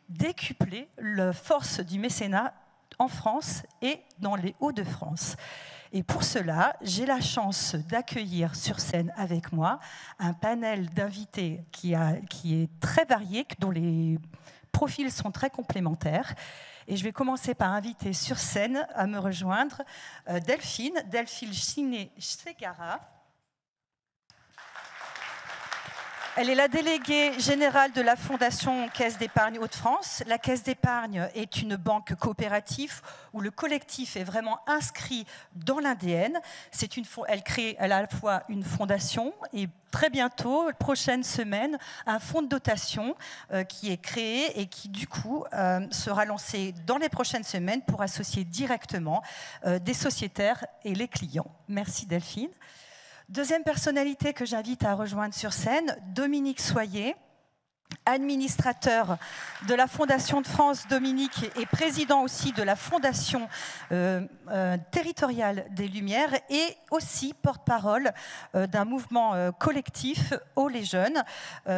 décupler la force du mécénat en France et dans les Hauts-de-France. Et pour cela, j'ai la chance d'accueillir sur scène avec moi un panel d'invités qui est très varié, dont les profils sont très complémentaires. Et je vais commencer par inviter sur scène à me rejoindre Delphine Chiné-Segara. Elle est la déléguée générale de la Fondation Caisse d'épargne Hauts-de-France. La Caisse d'épargne est une banque coopérative où le collectif est vraiment inscrit dans l'ADN. Elle crée à la fois une fondation et très bientôt, prochaine semaine, un fonds de dotation qui est créé et qui du coup sera lancé dans les prochaines semaines pour associer directement des sociétaires et les clients. Merci Delphine. Deuxième personnalité que j'invite à rejoindre sur scène, Dominique Soyer, administrateur de la Fondation de France. Dominique est président aussi de la Fondation territoriale des Lumières et aussi porte-parole d'un mouvement collectif Haut les Jeunes.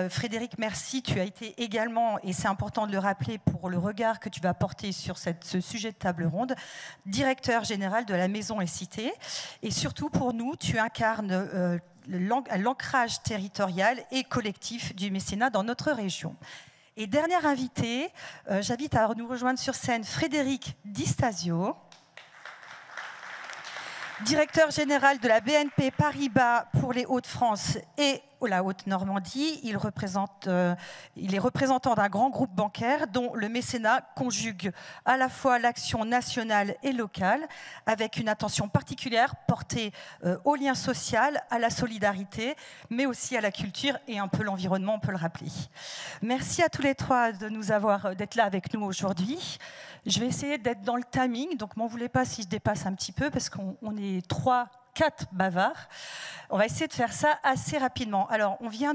Frédéric, merci. Tu as été également, et c'est important de le rappeler pour le regard que tu vas porter sur ce sujet de table ronde, directeur général de la Maison et Cité. Et surtout pour nous, tu incarnes l'ancrage territorial et collectif du mécénat dans notre région. Et dernière invitée, j'invite à nous rejoindre sur scène Frédéric Distasio, directeur général de la BNP Paribas pour les Hauts-de-France et la Haute-Normandie. Il est représentant d'un grand groupe bancaire dont le mécénat conjugue à la fois l'action nationale et locale, avec une attention particulière portée au lien social, à la solidarité, mais aussi à la culture et un peu l'environnement, on peut le rappeler. Merci à tous les trois d'être là avec nous aujourd'hui. Je vais essayer d'être dans le timing, donc m'en voulez pas si je dépasse un petit peu, parce qu'on est 4 bavards. On va essayer de faire ça assez rapidement. Alors, on vient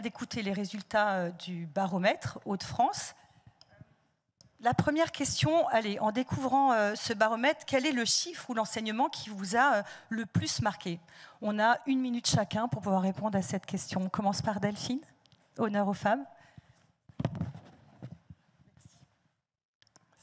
d'écouter les résultats du baromètre Hauts-de-France. La première question, allez, en découvrant ce baromètre, quel est le chiffre ou l'enseignement qui vous a le plus marqué? On a 1 minute chacun pour pouvoir répondre à cette question. On commence par Delphine. Honneur aux femmes.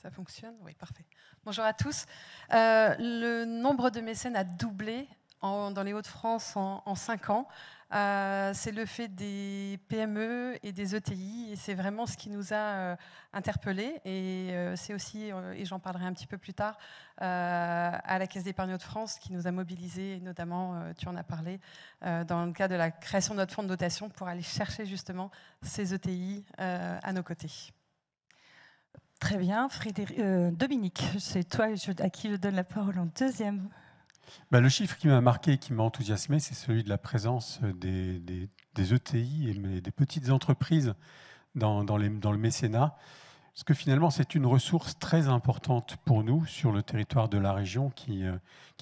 Ça fonctionne? Oui, parfait. Bonjour à tous. Le nombre de mécènes a doublé dans les Hauts-de-France en 5 ans. C'est le fait des PME et des ETI, et c'est vraiment ce qui nous a interpellés. Et c'est aussi, et j'en parlerai un petit peu plus tard, à la Caisse d'épargne Hauts-de-France qui nous a mobilisés, et notamment, tu en as parlé, dans le cadre de la création de notre fonds de dotation pour aller chercher justement ces ETI à nos côtés. Très bien. Dominique, c'est toi à qui je donne la parole en deuxième. Le chiffre qui m'a marqué et qui m'a enthousiasmé, c'est celui de la présence des ETI et des petites entreprises dans le mécénat. Parce que finalement, c'est une ressource très importante pour nous sur le territoire de la région qui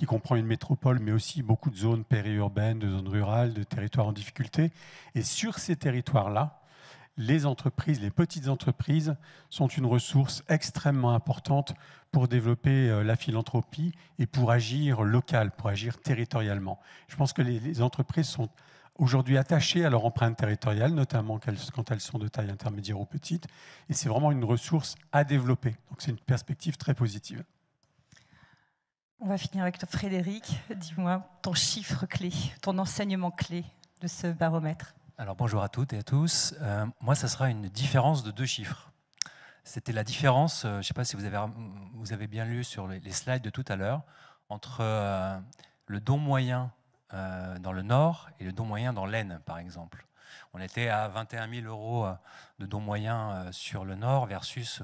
comprend une métropole, mais aussi beaucoup de zones périurbaines, de zones rurales, de territoires en difficulté. Et sur ces territoires-là, les entreprises, les petites entreprises sont une ressource extrêmement importante pour développer la philanthropie et pour agir local, pour agir territorialement. Je pense que les entreprises sont aujourd'hui attachées à leur empreinte territoriale, notamment quand elles sont de taille intermédiaire ou petite, et c'est vraiment une ressource à développer. Donc c'est une perspective très positive. On va finir avec toi, Frédéric. Dis-moi ton chiffre clé, ton enseignement clé de ce baromètre. Alors bonjour à toutes et à tous. Moi, ça sera une différence de 2 chiffres. C'était la différence, je ne sais pas si vous avez bien lu sur les slides de tout à l'heure, entre le don moyen dans le Nord et le don moyen dans l'Aisne, par exemple. On était à 21 000 € de don moyen sur le Nord versus,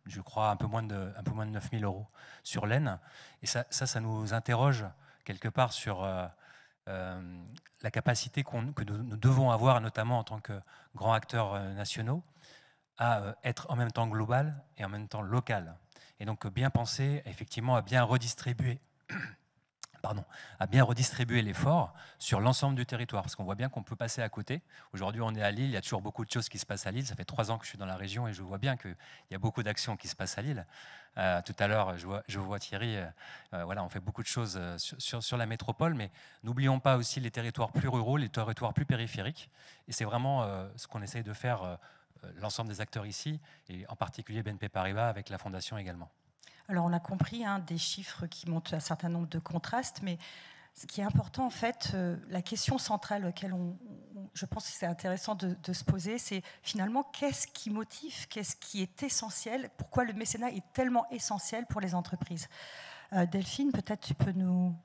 je crois, un peu moins de 9 000 € sur l'Aisne. Et ça nous interroge quelque part sur la capacité que nous devons avoir, notamment en tant que grands acteurs nationaux, à être en même temps global et en même temps local. Et donc bien penser effectivement à bien redistribuer l'effort sur l'ensemble du territoire, parce qu'on voit bien qu'on peut passer à côté. Aujourd'hui, on est à Lille, il y a toujours beaucoup de choses qui se passent à Lille. Ça fait 3 ans que je suis dans la région et je vois bien qu'il y a beaucoup d'actions qui se passent à Lille. Tout à l'heure, je vois Thierry, voilà, on fait beaucoup de choses sur la métropole, mais n'oublions pas aussi les territoires plus ruraux, les territoires plus périphériques. Et c'est vraiment ce qu'on essaye de faire l'ensemble des acteurs ici, et en particulier BNP Paribas avec la Fondation également. Alors on a compris des chiffres qui montrent un certain nombre de contrastes, mais ce qui est important en fait, la question centrale je pense que c'est intéressant de se poser, c'est finalement qu'est-ce qui motive, qu'est-ce qui est essentiel, pourquoi le mécénat est tellement essentiel pour les entreprises. Delphine, peut-être tu peux nous...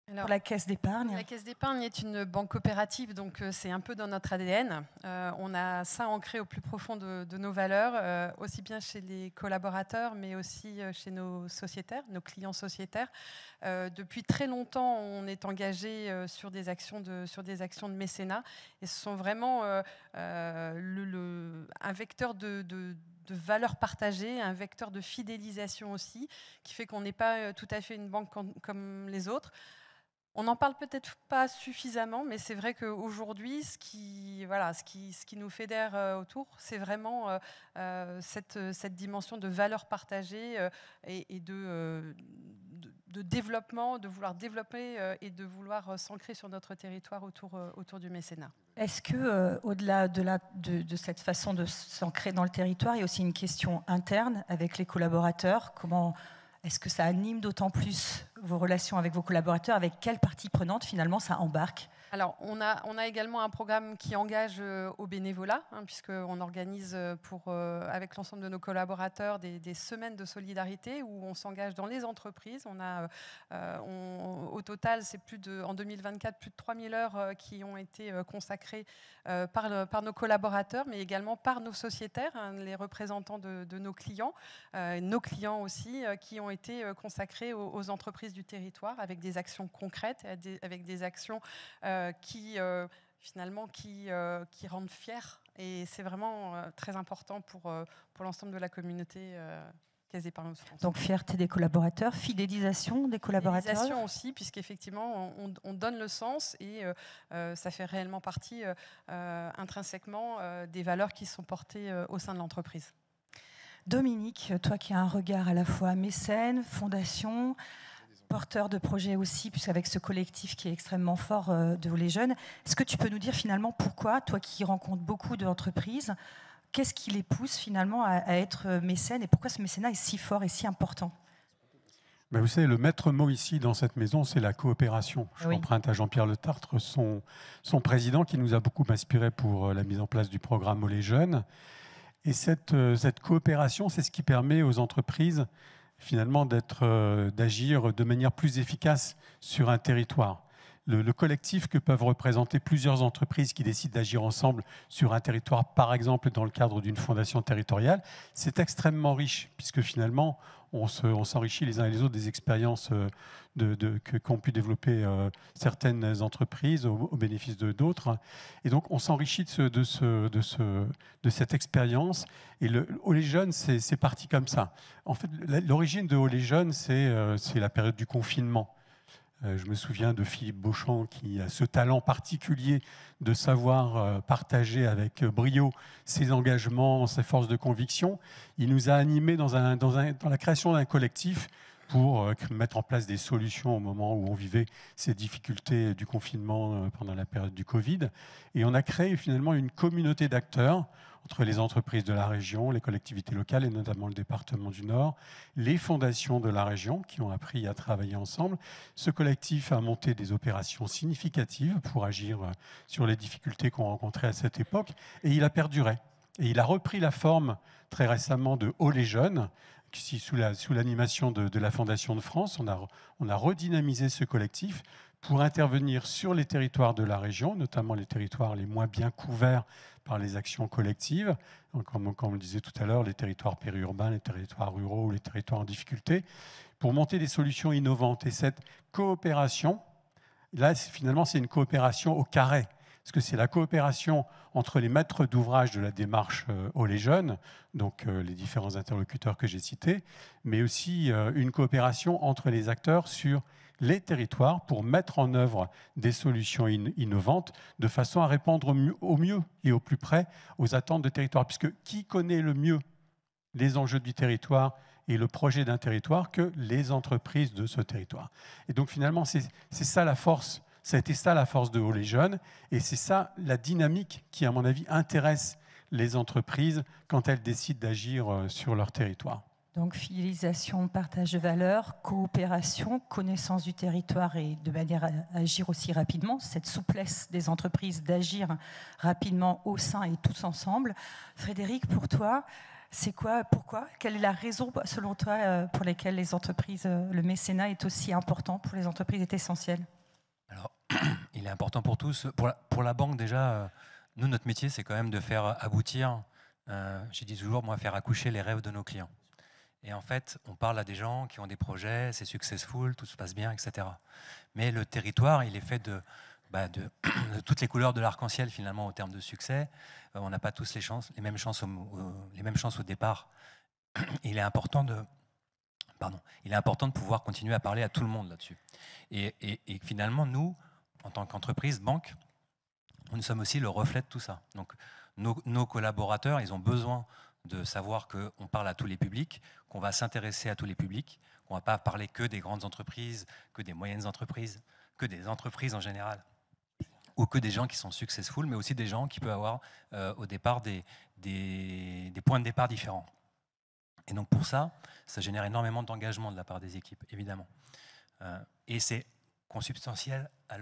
Alors, pour la Caisse d'épargne. La Caisse d'épargne est une banque coopérative, donc c'est un peu dans notre ADN. On a ça ancré au plus profond de nos valeurs, aussi bien chez les collaborateurs, mais aussi chez nos sociétaires, nos clients sociétaires. Depuis très longtemps, on est engagé sur des actions de mécénat, et ce sont vraiment un vecteur de valeurs partagées, un vecteur de fidélisation aussi, qui fait qu'on n'est pas tout à fait une banque comme les autres. On n'en parle peut-être pas suffisamment, mais c'est vrai qu'aujourd'hui, ce qui nous fédère autour, c'est vraiment cette dimension de valeur partagée et de développement, de vouloir développer et de vouloir s'ancrer sur notre territoire autour du mécénat. Est-ce que, au-delà de cette façon de s'ancrer dans le territoire, il y a aussi une question interne avec les collaborateurs? Est-ce que ça anime d'autant plus vos relations avec vos collaborateurs? Avec quelle partie prenante, finalement, ça embarque? Alors, on a également un programme qui engage au bénévolat, puisqu'on organise avec l'ensemble de nos collaborateurs des semaines de solidarité où on s'engage dans les entreprises. Au total, c'est en 2024, plus de 3000 heures qui ont été consacrées par nos collaborateurs, mais également par nos sociétaires, les représentants de nos clients aussi, qui ont été consacrés aux entreprises du territoire avec des actions concrètes, avec des actions qui rendent fiers. Et c'est vraiment très important pour l'ensemble de la communauté Caisse d'épargne de France. Donc fierté des collaborateurs, fidélisation des collaborateurs. Fidélisation aussi, puisqu'effectivement, on donne le sens et ça fait réellement partie intrinsèquement des valeurs qui sont portées au sein de l'entreprise. Dominique, toi qui as un regard à la fois mécène, fondation, porteur de projet aussi, puisqu'avec ce collectif qui est extrêmement fort de les jeunes, est-ce que tu peux nous dire finalement pourquoi, toi qui rencontres beaucoup d'entreprises, qu'est-ce qui les pousse finalement à être mécènes et pourquoi ce mécénat est si fort et si important? Ben vous savez, le maître mot ici dans cette maison, c'est la coopération. Je emprunte à Jean-Pierre Le Tartre, son président, qui nous a beaucoup inspiré pour la mise en place du programme Olé Jeunes. Et cette coopération, c'est ce qui permet aux entreprises finalement d'agir de manière plus efficace sur un territoire. Le collectif que peuvent représenter plusieurs entreprises qui décident d'agir ensemble sur un territoire, par exemple dans le cadre d'une fondation territoriale, c'est extrêmement riche, puisque finalement, on s'enrichit les uns et les autres des expériences qu'ont pu développer certaines entreprises au bénéfice d'autres. Et donc, on s'enrichit de cette expérience. Et Olé Jeunes, c'est parti comme ça. En fait, l'origine de Olé Jeunes, c'est la période du confinement. Je me souviens de Philippe Beauchamp qui a ce talent particulier de savoir partager avec brio ses engagements, ses forces de conviction. Il nous a animés dans la création d'un collectif pour mettre en place des solutions au moment où on vivait ces difficultés du confinement pendant la période du Covid. Et on a créé finalement une communauté d'acteurs entre les entreprises de la région, les collectivités locales et notamment le département du Nord, les fondations de la région qui ont appris à travailler ensemble. Ce collectif a monté des opérations significatives pour agir sur les difficultés qu'on rencontrait à cette époque et il a perduré. Et il a repris la forme très récemment de Olé Jeunes, sous l'animation de la Fondation de France. On a redynamisé ce collectif pour intervenir sur les territoires de la région, notamment les territoires les moins bien couverts par les actions collectives, comme on le disait tout à l'heure, les territoires périurbains, les territoires ruraux, les territoires en difficulté, pour monter des solutions innovantes. Et cette coopération, là, finalement, c'est une coopération au carré, parce que c'est la coopération entre les maîtres d'ouvrage de la démarche Olé Jeunes, donc les différents interlocuteurs que j'ai cités, mais aussi une coopération entre les acteurs sur les territoires pour mettre en œuvre des solutions innovantes de façon à répondre au mieux et au plus près aux attentes de territoire. Puisque qui connaît le mieux les enjeux du territoire et le projet d'un territoire que les entreprises de ce territoire. Et donc finalement, c'est ça la force. Ça a été ça la force de Olé Jeunes et c'est ça la dynamique qui, à mon avis, intéresse les entreprises quand elles décident d'agir sur leur territoire. Donc fidélisation, partage de valeurs, coopération, connaissance du territoire et de manière à agir aussi rapidement, cette souplesse des entreprises d'agir rapidement au sein et tous ensemble. Frédéric, pour toi, c'est quoi, pourquoi? Quelle est la raison, selon toi, pour laquelle les entreprises, le mécénat est aussi important pour les entreprises, est essentiel? Alors, il est important pour tous. Pour la banque, déjà, nous, notre métier, c'est quand même de faire aboutir, je dis toujours, moi, faire accoucher les rêves de nos clients. Et en fait, on parle à des gens qui ont des projets, c'est successful, tout se passe bien, etc. Mais le territoire, il est fait de toutes les couleurs de l'arc-en-ciel, finalement, au terme de succès. On n'a pas tous les mêmes chances au départ. Il est important de pouvoir continuer à parler à tout le monde là-dessus. Et finalement, nous, en tant qu'entreprise, banque, nous sommes aussi le reflet de tout ça. Donc, nos collaborateurs, ils ont besoin de savoir qu'on parle à tous les publics, qu'on va s'intéresser à tous les publics, qu'on ne va pas parler que des grandes entreprises, que des moyennes entreprises, que des entreprises en général, ou que des gens qui sont successful, mais aussi des gens qui peuvent avoir au départ des points de départ différents. Et donc pour ça génère énormément d'engagement de la part des équipes, évidemment. Et c'est consubstantiel à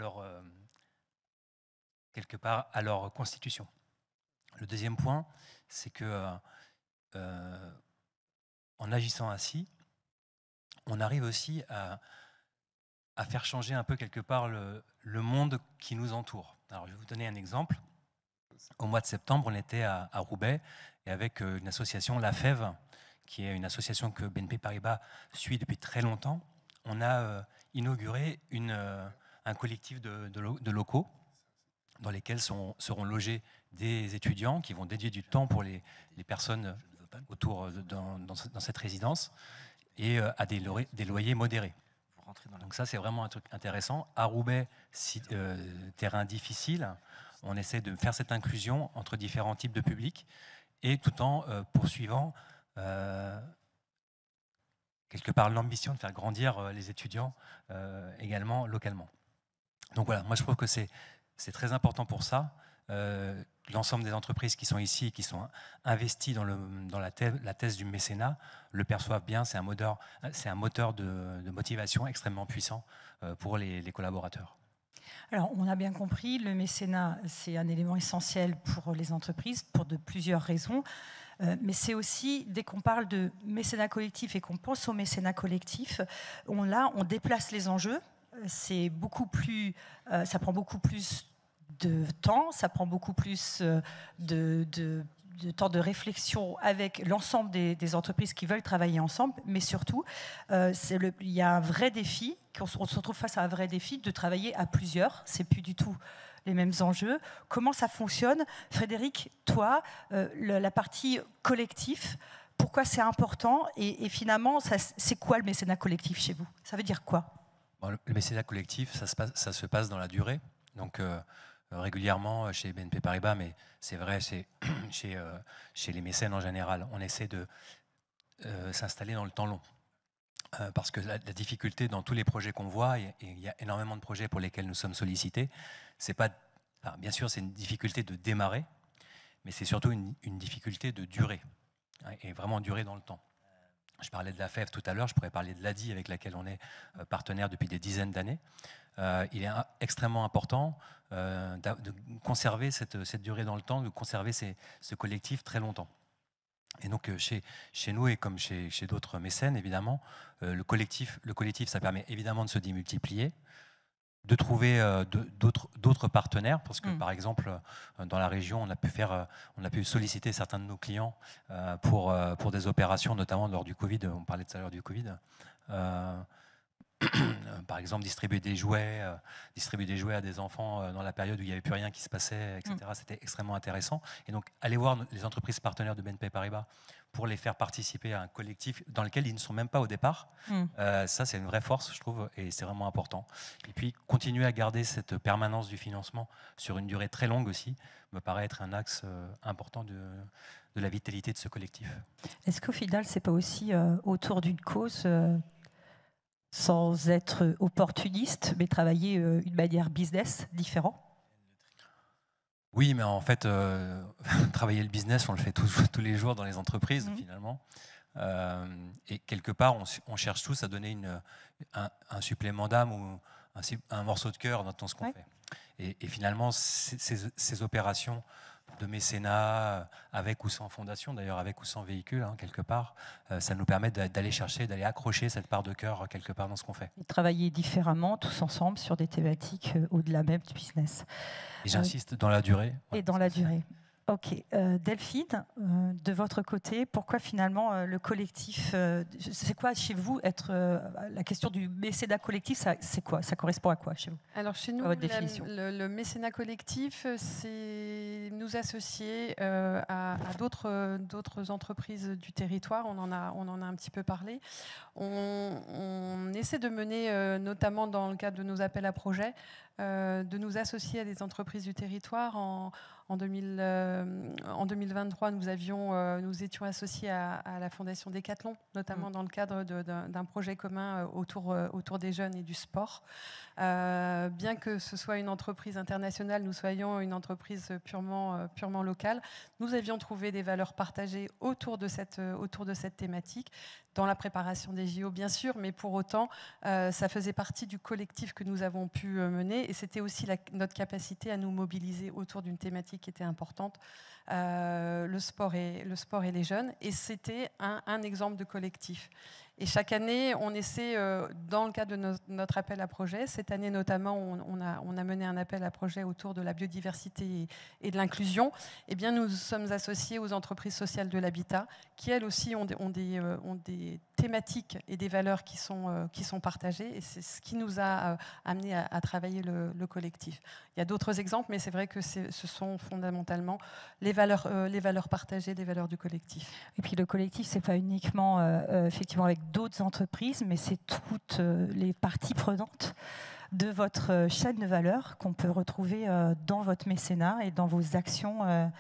quelque part à leur constitution. Le deuxième point, c'est que en agissant ainsi, on arrive aussi à faire changer un peu quelque part le monde qui nous entoure. Alors je vais vous donner un exemple. Au mois de septembre, on était à Roubaix et avec une association, La Fève, qui est une association que BNP Paribas suit depuis très longtemps, on a inauguré un collectif de locaux dans lesquels seront logés des étudiants qui vont dédier du temps pour les personnes autour dans cette résidence et à des loyers modérés. Donc ça, c'est vraiment un truc intéressant. À Roubaix, terrain difficile, on essaie de faire cette inclusion entre différents types de publics et tout en poursuivant quelque part l'ambition de faire grandir les étudiants également localement. Donc voilà, moi je trouve que c'est très important pour ça. L'ensemble des entreprises qui sont ici, qui sont investies dans la thèse du mécénat, le perçoivent bien. C'est un moteur de motivation extrêmement puissant pour les collaborateurs. Alors, on a bien compris, le mécénat, c'est un élément essentiel pour les entreprises, pour de plusieurs raisons. Mais c'est aussi, dès qu'on parle de mécénat collectif et qu'on pense au mécénat collectif, on déplace les enjeux. C'est beaucoup plus, ça prend beaucoup plus de temps, ça prend beaucoup plus de temps de réflexion avec l'ensemble des entreprises qui veulent travailler ensemble, mais surtout, il y a un vrai défi, on se retrouve face à un vrai défi de travailler à plusieurs, c'est plus du tout les mêmes enjeux. Comment ça fonctionne? Frédéric, toi, la partie collectif, pourquoi c'est important et finalement, c'est quoi le mécénat collectif chez vous? Ça veut dire quoi? Le mécénat collectif, ça se passe dans la durée. Donc, régulièrement chez BNP Paribas, mais c'est vrai chez les mécènes en général, on essaie de s'installer dans le temps long. Parce que la difficulté dans tous les projets qu'on voit, et il y a énormément de projets pour lesquels nous sommes sollicités, c'est pas, bien sûr c'est une difficulté de démarrer, mais c'est surtout une difficulté de durer, et vraiment durer dans le temps. Je parlais de la FEV tout à l'heure, je pourrais parler de l'ADI avec laquelle on est partenaire depuis des dizaines d'années. Il est extrêmement important de conserver cette durée dans le temps, de conserver ce collectif très longtemps. Et donc chez nous et comme chez d'autres mécènes, évidemment, le collectif, ça permet évidemment de se démultiplier, de trouver d'autres partenaires, parce que par exemple dans la région on a pu solliciter certains de nos clients pour des opérations, notamment lors du Covid. On parlait tout à l'heure du Covid. Par exemple, distribuer des jouets à des enfants dans la période où il n'y avait plus rien qui se passait, etc. C'était extrêmement intéressant. Et donc, aller voir les entreprises partenaires de BNP Paribas pour les faire participer à un collectif dans lequel ils ne sont même pas au départ, ça, c'est une vraie force, je trouve, et c'est vraiment important. Et puis, continuer à garder cette permanence du financement sur une durée très longue aussi, me paraît être un axe important de la vitalité de ce collectif. Est-ce qu'au final, c'est pas aussi autour d'une cause sans être opportuniste, mais travailler une manière business différente? Oui, mais en fait, travailler le business, on le fait tous les jours dans les entreprises, finalement. Et quelque part, on cherche tous à donner un supplément d'âme ou un morceau de cœur dans ce qu'on fait. Et finalement, ces opérations de mécénat, avec ou sans fondation, d'ailleurs avec ou sans véhicule, quelque part, ça nous permet d'aller chercher, d'aller accrocher cette part de cœur quelque part dans ce qu'on fait. Et travailler différemment, tous ensemble, sur des thématiques au-delà même du business. Et j'insiste, dans la durée. Et dans la durée. Ok. Delphine, de votre côté, pourquoi finalement le collectif, c'est quoi chez vous la question du mécénat collectif, c'est quoi? Ça correspond à quoi chez vous? Alors chez nous, votre définition. le mécénat collectif, c'est nous associer à d'autres entreprises du territoire. On en a un petit peu parlé. On essaie de mener, notamment dans le cadre de nos appels à projets, de nous associer à des entreprises du territoire. En 2023, nous étions associés à la Fondation Décathlon, notamment dans le cadre d'un projet commun autour des jeunes et du sport. Bien que ce soit une entreprise internationale, nous soyons une entreprise purement locale. Nous avions trouvé des valeurs partagées autour de cette thématique, dans la préparation des JO, bien sûr, mais pour autant, ça faisait partie du collectif que nous avons pu mener, et c'était aussi notre capacité à nous mobiliser autour d'une thématique qui était importante, le sport et les jeunes, et c'était un exemple de collectif. Et chaque année, on essaie, dans le cadre de notre appel à projet, cette année notamment, on a mené un appel à projet autour de la biodiversité et de l'inclusion. Eh bien, nous sommes associés aux entreprises sociales de l'habitat, qui elles aussi ont des thématiques et des valeurs qui sont partagées, et c'est ce qui nous a amené à travailler le collectif. Il y a d'autres exemples, mais c'est vrai que ce sont fondamentalement les valeurs partagées, les valeurs du collectif. Et puis le collectif, c'est pas uniquement effectivement avec d'autres entreprises, mais c'est toutes les parties prenantes de votre chaîne de valeur qu'on peut retrouver dans votre mécénat et dans vos actions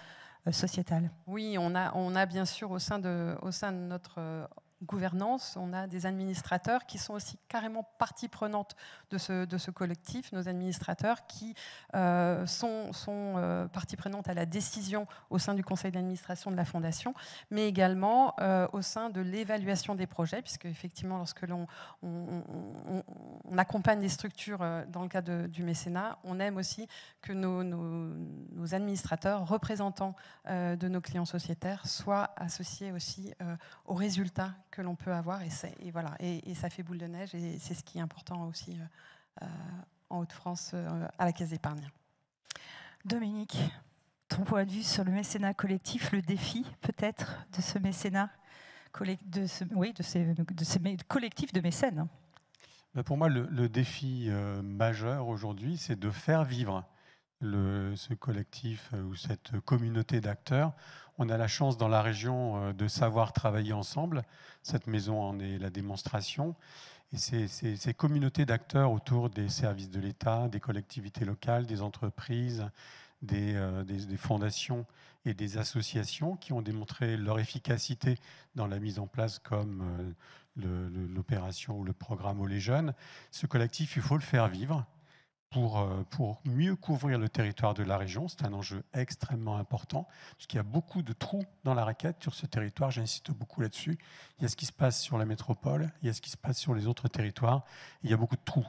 sociétales. Oui, on a bien sûr au sein de notre gouvernance, on a des administrateurs qui sont aussi carrément partie prenante de ce collectif, nos administrateurs qui sont partie prenante à la décision au sein du conseil d'administration de la Fondation, mais également au sein de l'évaluation des projets, puisque effectivement lorsque on accompagne des structures dans le cadre du mécénat, on aime aussi que nos administrateurs, représentants de nos clients sociétaires, soient associés aussi aux résultats que l'on peut avoir, et ça fait boule de neige, et c'est ce qui est important aussi en Hauts-de-France à la Caisse d'épargne. Dominique, ton point de vue sur le mécénat collectif, le défi peut-être de ce mécénat, de ces collectifs de mécènes? Pour moi, le défi majeur aujourd'hui, c'est de faire vivre ce collectif ou cette communauté d'acteurs. On a la chance dans la région de savoir travailler ensemble. Cette maison en est la démonstration. Et ces communautés d'acteurs autour des services de l'État, des collectivités locales, des entreprises, des fondations et des associations qui ont démontré leur efficacité dans la mise en place comme l'opération ou le programme Ô les jeunes. Ce collectif, il faut le faire vivre pour mieux couvrir le territoire de la région. C'est un enjeu extrêmement important, parce qu'il y a beaucoup de trous dans la raquette sur ce territoire, j'insiste beaucoup là-dessus. Il y a ce qui se passe sur la métropole, il y a ce qui se passe sur les autres territoires, il y a beaucoup de trous.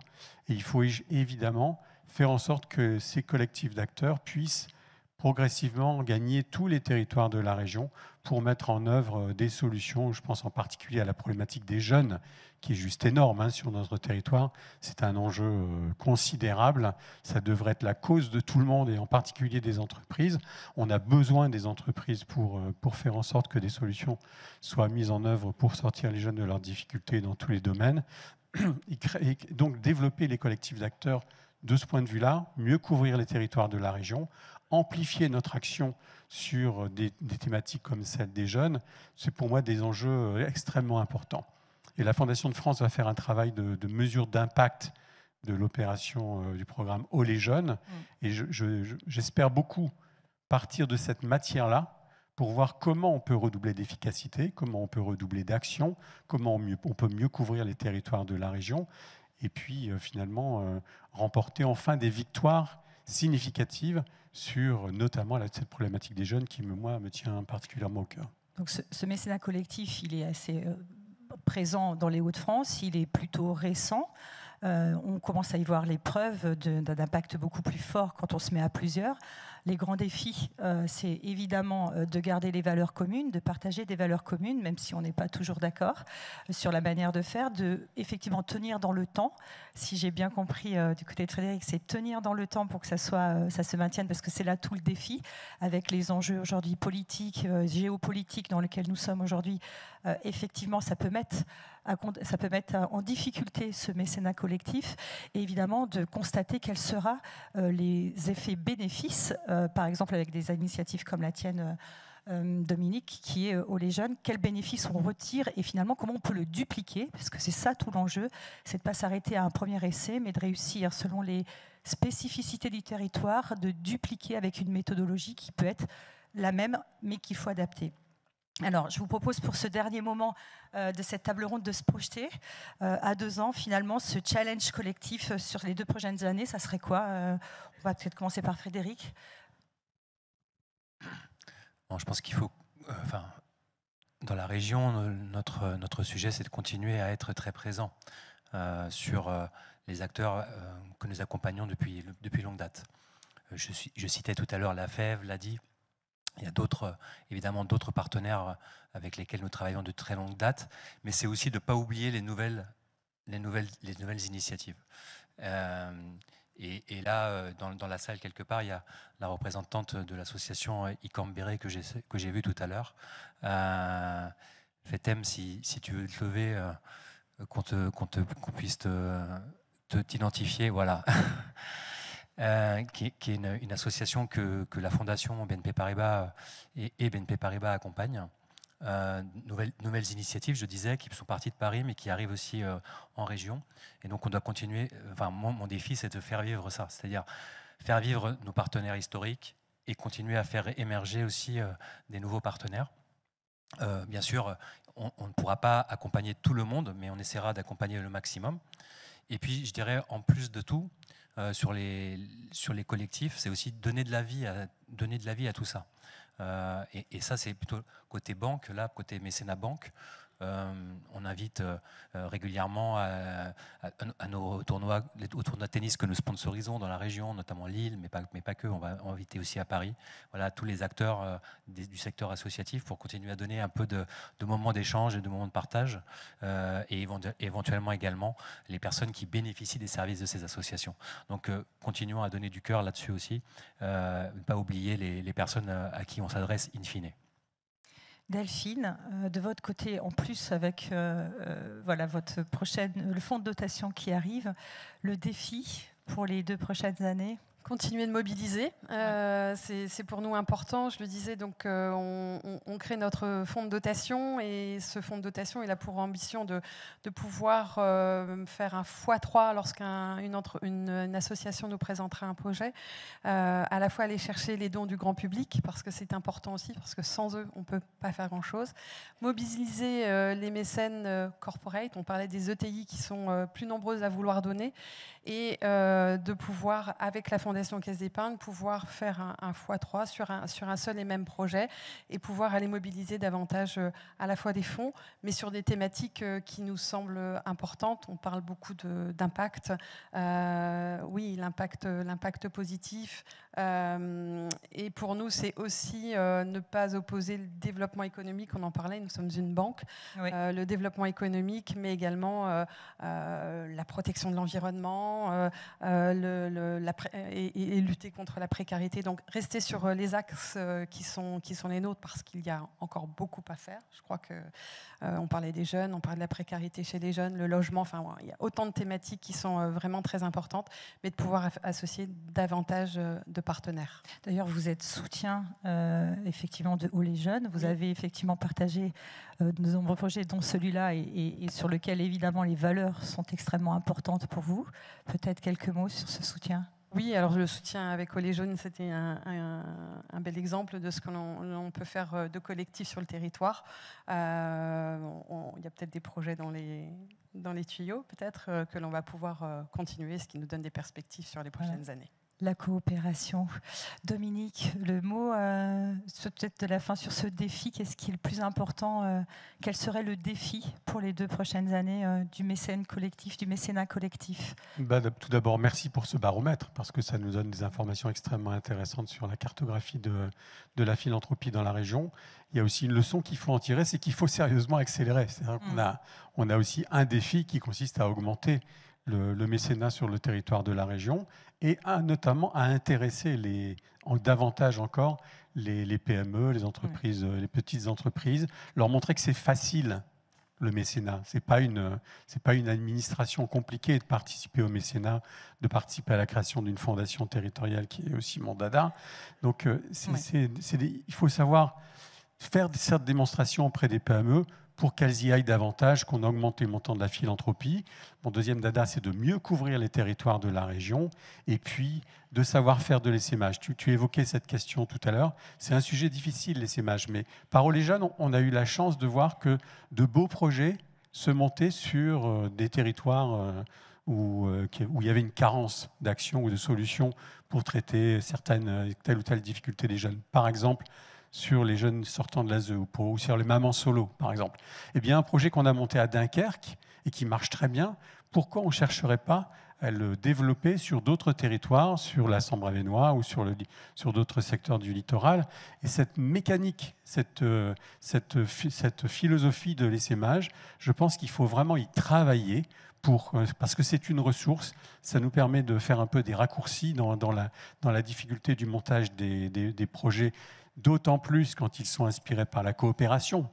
Et il faut évidemment faire en sorte que ces collectifs d'acteurs puissent progressivement gagner tous les territoires de la région pour mettre en œuvre des solutions. Je pense en particulier à la problématique des jeunes, qui est juste énorme sur notre territoire. C'est un enjeu considérable. Ça devrait être la cause de tout le monde, et en particulier des entreprises. On a besoin des entreprises pour faire en sorte que des solutions soient mises en œuvre pour sortir les jeunes de leurs difficultés dans tous les domaines. Et donc développer les collectifs d'acteurs de ce point de vue-là, mieux couvrir les territoires de la région, amplifier notre action sur des thématiques comme celle des jeunes, c'est pour moi des enjeux extrêmement importants. Et la Fondation de France va faire un travail de mesure d'impact de l'opération du programme Ô les jeunes. Et j'espère beaucoup partir de cette matière-là pour voir comment on peut redoubler d'efficacité, comment on peut redoubler d'action, comment on peut mieux couvrir les territoires de la région, et puis finalement remporter enfin des victoires significatives sur notamment cette problématique des jeunes qui, moi, me tient particulièrement au cœur. Donc ce mécénat collectif, il est assez présent dans les Hauts-de-France, il est plutôt récent. On commence à y voir les preuves d'un impact beaucoup plus fort quand on se met à plusieurs. Les grands défis, c'est évidemment de garder les valeurs communes, de partager des valeurs communes, même si on n'est pas toujours d'accord sur la manière de faire, de effectivement tenir dans le temps. Si j'ai bien compris du côté de Frédéric, c'est tenir dans le temps pour que ça se maintienne, parce que c'est là tout le défi, avec les enjeux aujourd'hui politiques, géopolitiques dans lesquels nous sommes aujourd'hui. Effectivement, ça peut mettre en difficulté ce mécénat collectif, et évidemment de constater quels seront les effets bénéfices, par exemple avec des initiatives comme la tienne, Dominique, qui est Au les jeunes, quels bénéfices on retire et finalement comment on peut le dupliquer, parce que c'est ça tout l'enjeu, c'est de ne pas s'arrêter à un premier essai, mais de réussir selon les spécificités du territoire, de dupliquer avec une méthodologie qui peut être la même, mais qu'il faut adapter. Alors, je vous propose pour ce dernier moment de cette table ronde de se projeter à 2 ans. Finalement, ce challenge collectif sur les 2 prochaines années, ça serait quoi? On va peut-être commencer par Frédéric. Bon, je pense qu'il faut... dans la région, notre sujet, c'est de continuer à être très présent sur les acteurs que nous accompagnons depuis longue date. Je citais tout à l'heure la FEV, l'ADI. Il y a évidemment d'autres partenaires avec lesquels nous travaillons de très longue date, mais c'est aussi de ne pas oublier les nouvelles initiatives. Et là, dans la salle, quelque part, il y a la représentante de l'association Icambéré que j'ai vue tout à l'heure. Fetem, si tu veux te lever, qu'on puisse t'identifier, voilà. Qui est une association que la fondation BNP Paribas et BNP Paribas accompagnent. Nouvelles initiatives, je disais, qui sont parties de Paris, mais qui arrivent aussi en région. Et donc, on doit continuer. Enfin, mon défi, c'est de faire vivre ça, c'est-à-dire faire vivre nos partenaires historiques et continuer à faire émerger aussi des nouveaux partenaires. Bien sûr, on ne pourra pas accompagner tout le monde, mais on essaiera d'accompagner le maximum. Et puis, je dirais, en plus de tout, sur les collectifs, c'est aussi donner de la vie à tout ça. Et ça, c'est plutôt côté banque, là, côté mécénat banque. On invite régulièrement à nos tournois, aux tournois de tennis que nous sponsorisons dans la région, notamment Lille, mais pas que. On va inviter aussi à Paris. Voilà, tous les acteurs du secteur associatif pour continuer à donner un peu de moments d'échange et de moments de partage, et éventuellement également les personnes qui bénéficient des services de ces associations. Donc, continuons à donner du cœur là-dessus aussi, ne pas oublier les personnes à qui on s'adresse in fine. Delphine, de votre côté, en plus avec votre le fonds de dotation qui arrive, le défi pour les 2 prochaines années? Continuer de mobiliser, c'est pour nous important. Je le disais, donc on crée notre fonds de dotation, et ce fonds de dotation, il a pour ambition de pouvoir faire un x3 lorsqu'une association nous présentera un projet, à la fois aller chercher les dons du grand public, parce que c'est important aussi, parce que sans eux, on ne peut pas faire grand-chose. Mobiliser les mécènes corporate, on parlait des ETI qui sont plus nombreuses à vouloir donner, et de pouvoir, avec la Fondation Caisse d'Épargne, pouvoir faire un x3 sur un seul et même projet, et pouvoir aller mobiliser davantage à la fois des fonds, mais sur des thématiques qui nous semblent importantes. On parle beaucoup d'impact. Oui, l'impact positif. Et pour nous, c'est aussi ne pas opposer le développement économique. On en parlait, nous sommes une banque. Oui. Le développement économique, mais également la protection de l'environnement, et lutter contre la précarité. Donc, rester sur les axes qui sont les nôtres, parce qu'il y a encore beaucoup à faire. Je crois que on parlait des jeunes, on parlait de la précarité chez les jeunes, le logement. Enfin, il y a autant de thématiques qui sont vraiment très importantes, mais de pouvoir associer davantage de partenaires. D'ailleurs, vous êtes soutien effectivement de Au les jeunes. Vous avez effectivement partagé de nombreux projets, dont celui-là, et sur lequel évidemment les valeurs sont extrêmement importantes pour vous. Peut-être quelques mots sur ce soutien? Oui, alors le soutien avec Au les jeunes, c'était un bel exemple de ce que l'on peut faire de collectif sur le territoire. Il y a peut-être des projets dans les tuyaux, peut-être, que l'on va pouvoir continuer, ce qui nous donne des perspectives sur les prochaines années. La coopération. Dominique, le mot peut-être de la fin sur ce défi, qu'est-ce qui est le plus important quel serait le défi pour les 2 prochaines années du mécène collectif, du mécénat collectif? Tout d'abord, merci pour ce baromètre, parce que ça nous donne des informations extrêmement intéressantes sur la cartographie de la philanthropie dans la région. Il y a aussi une leçon qu'il faut en tirer, c'est qu'il faut sérieusement accélérer. C'est-à-dire qu'on a aussi un défi qui consiste à augmenter le mécénat sur le territoire de la région et notamment à intéresser davantage encore les PME, les entreprises, les petites entreprises, leur montrer que c'est facile le mécénat. C'est pas une administration compliquée de participer au mécénat, de participer à la création d'une fondation territoriale qui est aussi mon dada. Donc il faut savoir faire cette démonstration auprès des PME pour qu'elles y aillent davantage, qu'on augmente les montants de la philanthropie. Mon deuxième dada, c'est de mieux couvrir les territoires de la région et puis de savoir faire de l'essaimage. Tu évoquais cette question tout à l'heure. C'est un sujet difficile, l'essaimage, mais par les jeunes, on a eu la chance de voir que de beaux projets se montaient sur des territoires où il y avait une carence d'action ou de solutions pour traiter telle ou telle difficulté des jeunes. Par exemple, sur les jeunes sortant de l'ASE ou sur les mamans solo, par exemple. Eh bien, un projet qu'on a monté à Dunkerque et qui marche très bien, pourquoi on ne chercherait pas à le développer sur d'autres territoires, sur la Sambre-Avesnois ou sur d'autres secteurs du littoral? Et cette mécanique, cette philosophie de l'essaimage, je pense qu'il faut vraiment y travailler parce que c'est une ressource, ça nous permet de faire un peu des raccourcis dans la difficulté du montage des projets, d'autant plus quand ils sont inspirés par la coopération.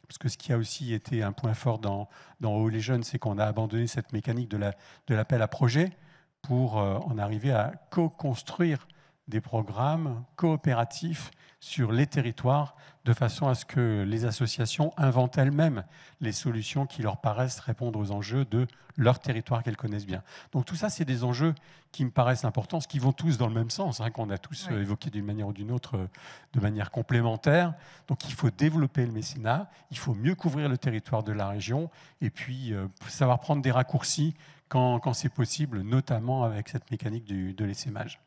Parce que ce qui a aussi été un point fort dans Haut les Jeunes, c'est qu'on a abandonné cette mécanique de l'appel à projet pour en arriver à co-construire des programmes coopératifs sur les territoires, de façon à ce que les associations inventent elles-mêmes les solutions qui leur paraissent répondre aux enjeux de leur territoire qu'elles connaissent bien. Donc tout ça, c'est des enjeux qui me paraissent importants, qui vont tous dans le même sens, qu'on a tous évoqués d'une manière ou d'une autre, de manière complémentaire. Donc il faut développer le mécénat, il faut mieux couvrir le territoire de la région, et puis savoir prendre des raccourcis quand c'est possible, notamment avec cette mécanique de l'essaimage.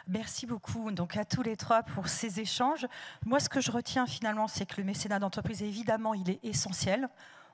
Merci beaucoup donc à tous les 3 pour ces échanges. Moi, ce que je retiens finalement, c'est que le mécénat d'entreprise, évidemment, il est essentiel.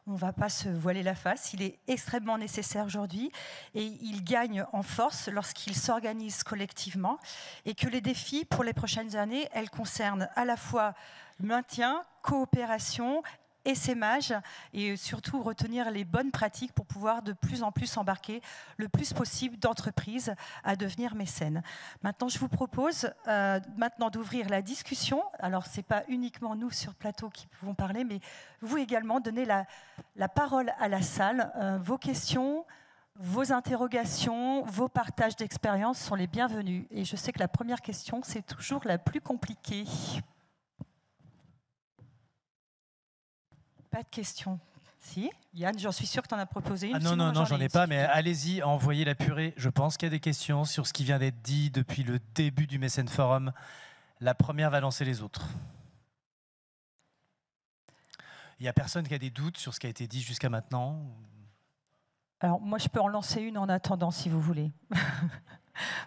On ne va pas se voiler la face. Il est extrêmement nécessaire aujourd'hui et il gagne en force lorsqu'il s'organise collectivement et que les défis pour les prochaines années, elles concernent à la fois maintien, coopération, essaimage et surtout retenir les bonnes pratiques pour pouvoir de plus en plus embarquer le plus possible d'entreprises à devenir mécènes. Maintenant, je vous propose maintenant d'ouvrir la discussion. Alors, ce n'est pas uniquement nous sur le plateau qui pouvons parler, mais vous également, donnez la parole à la salle. Vos questions, vos interrogations, vos partages d'expérience sont les bienvenus. Et je sais que la première question, c'est toujours la plus compliquée. Pas de questions. Si, Yann, j'en suis sûre que tu en as proposé une. Non, j'en ai pas, mais allez-y, envoyez la purée. Je pense qu'il y a des questions sur ce qui vient d'être dit depuis le début du Mécène Forum. La première va lancer les autres. Il n'y a personne qui a des doutes sur ce qui a été dit jusqu'à maintenant? Alors, moi, je peux en lancer une en attendant, si vous voulez.